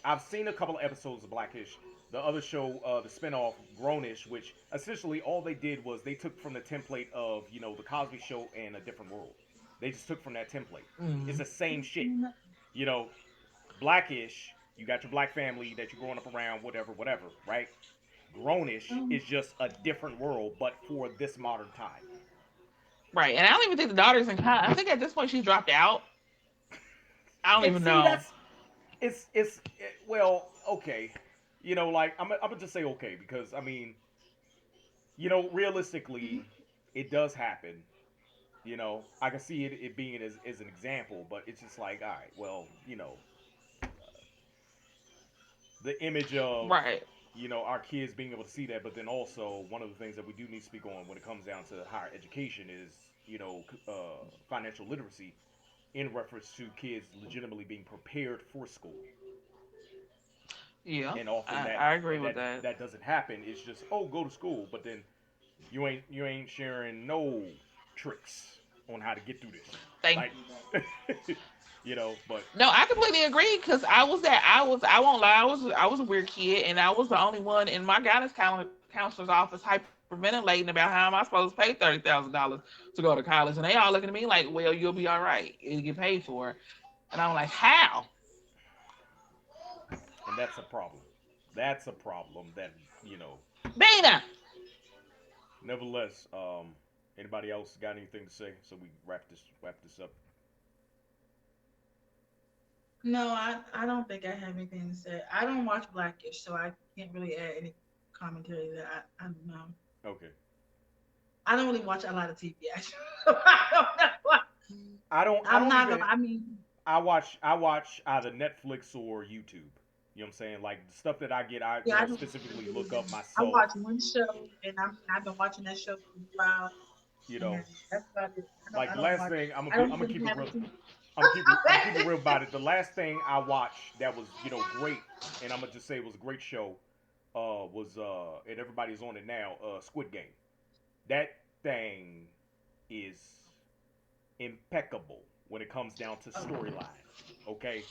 S1: I've seen a couple of episodes of Blackish. The other show, the spinoff Grownish, which essentially all they did was they took from the template of the Cosby Show and A Different World. They just took from that template. It's
S3: Mm.
S1: the same shit. You know, Blackish, you got your black family that you're growing up around, whatever, whatever, right? Grownish
S2: Um,
S1: is just a different world, but for this modern time.
S3: Right. And I don't even think the daughter's in college. I think at this point she dropped out. I don't
S1: And
S3: even
S1: see,
S3: know.
S1: well, okay. Like I'm gonna just say okay because I mean, realistically, it does happen. I can see it being as an example, but it's just like, all right, well, the image of
S3: Right.
S1: our kids being able to see that, but then also one of the things that we do need to speak on when it comes down to higher education is financial literacy in reference to kids legitimately being prepared for school.
S3: Yeah.
S1: And often
S3: I agree with
S1: that
S3: that.
S1: that doesn't happen. It's just, oh, go to school, but then you ain't sharing no tricks on how to get through this.
S3: Thank
S1: Like, but
S3: No, I completely agree because I won't lie, I was a weird kid and I was the only one in my guidance counselor's office hyperventilating about how am I supposed to pay $30,000 to go to college, and they all looking at me like, well, you'll be all right, you get paid for it, and I'm like, how?
S1: and that's a problem. That's a problem that
S3: Beta.
S1: nevertheless, anybody else got anything to say? So we wrap this up.
S2: no, I don't think I have anything to say. I don't watch Blackish, so I can't really add any commentary that I don't know.
S1: Okay.
S2: I don't really watch a lot of TV actually. I don't know.
S1: I
S2: I'm
S1: don't
S2: not gonna.
S1: even
S2: I mean,
S1: I watch either Netflix or YouTube. You know what I'm saying? Like the stuff that I get, I
S2: yeah, I don't
S1: specifically
S2: really.
S1: look up
S2: I
S1: myself.
S2: watch one show, and I've been watching that show for a while,
S1: You know,
S2: and that's about it.
S1: like
S2: I
S1: the
S2: don't
S1: last
S2: watch.
S1: thing
S2: I don't
S1: I'm gonna
S2: even
S1: keep it
S2: have a
S1: real.
S2: TV.
S1: I'm keep it real about it. The last thing I watched that was great, and I'm gonna just say it was a great show. Was and everybody's on it now. Squid Game. That thing is impeccable when it comes down to storyline. Okay,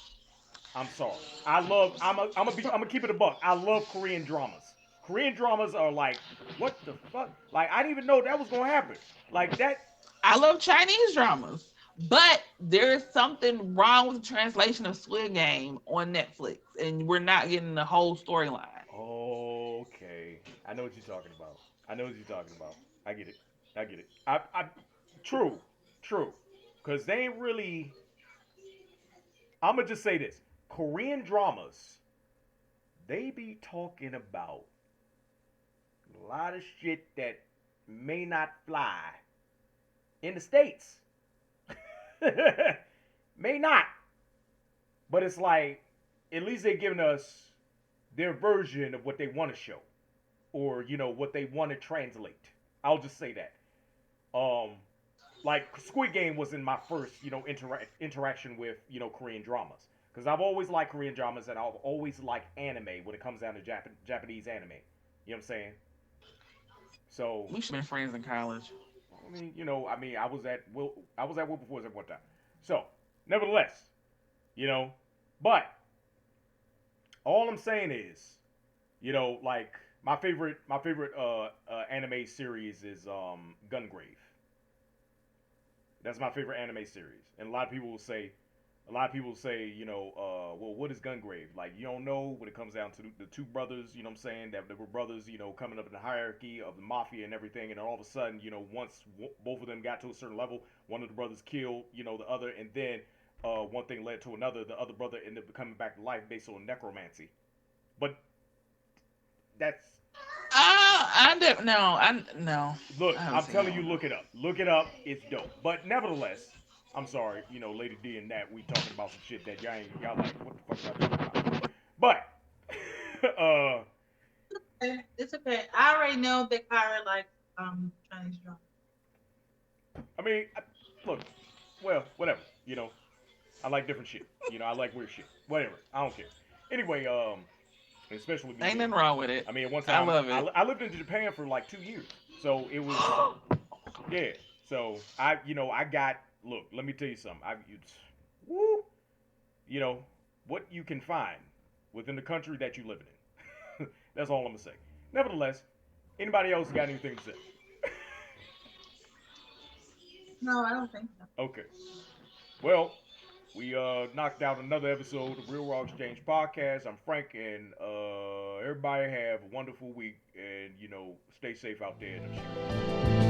S1: I'm sorry. I'm gonna keep it a buck. I love Korean dramas. Korean dramas are like, what the fuck? Like I didn't even know that was gonna happen. Like that.
S3: I love Chinese dramas, but there is something wrong with the translation of Squid Game on Netflix, and we're not getting the whole storyline.
S1: Okay, I know what you're talking about. I know what you're talking about. I get it. I get it. True, true. Cause they ain't really. I'm gonna just say this: Korean dramas, they be talking about a lot of shit that may not fly in the states. May not, but it's like at least they're giving us their version of what they want to show, or what they want to translate. I'll just say that. Um, like Squid Game was in my first interaction with Korean dramas because I've always liked Korean dramas and I've always liked anime when it comes down to Japanese anime. You know what I'm saying? So
S3: We should have been friends in college.
S1: I mean, I was at Wilberforce at one time. So nevertheless, you know, but all I'm saying is, like my favorite anime series is Gungrave. That's my favorite anime series. And a lot of people say, well, what is Gungrave? Like, you don't know when it comes down to the two brothers, you know what I'm saying, that they were brothers, coming up in the hierarchy of the mafia and everything. And then all of a sudden, once both of them got to a certain level, one of the brothers killed, the other. And then one thing led to another. The other brother ended up coming back to life based on necromancy. But that's
S3: I don't know. I no.
S1: Look,
S3: I haven't
S1: I'm
S3: seen
S1: telling
S3: that
S1: you,
S3: one.
S1: look it up. Look it up. It's dope. But nevertheless, I'm sorry, Lady D and Nat, we talking about some shit that y'all like, what the fuck y'all talking about? But, uh,
S2: It's okay. I already know that Kyra likes Chinese drum.
S1: I mean, look, well, whatever, I like different shit. I like weird shit. Whatever, I don't care. Anyway, especially me
S3: Ain't
S1: being,
S3: nothing wrong with it.
S1: I mean, at one
S3: I
S1: time,
S3: love
S1: I,
S3: it.
S1: I lived in Japan for like 2 years, so it was, yeah. So I got. Look, let me tell you something. Woo, you know, what you can find within the country that you live in. That's all I'm gonna say. Nevertheless, anybody else got anything to say?
S2: No, I don't think so.
S1: Okay. Well, we knocked out another episode of Real Raw Exchange Podcast. I'm Frank, and everybody have a wonderful week, and stay safe out there in the street.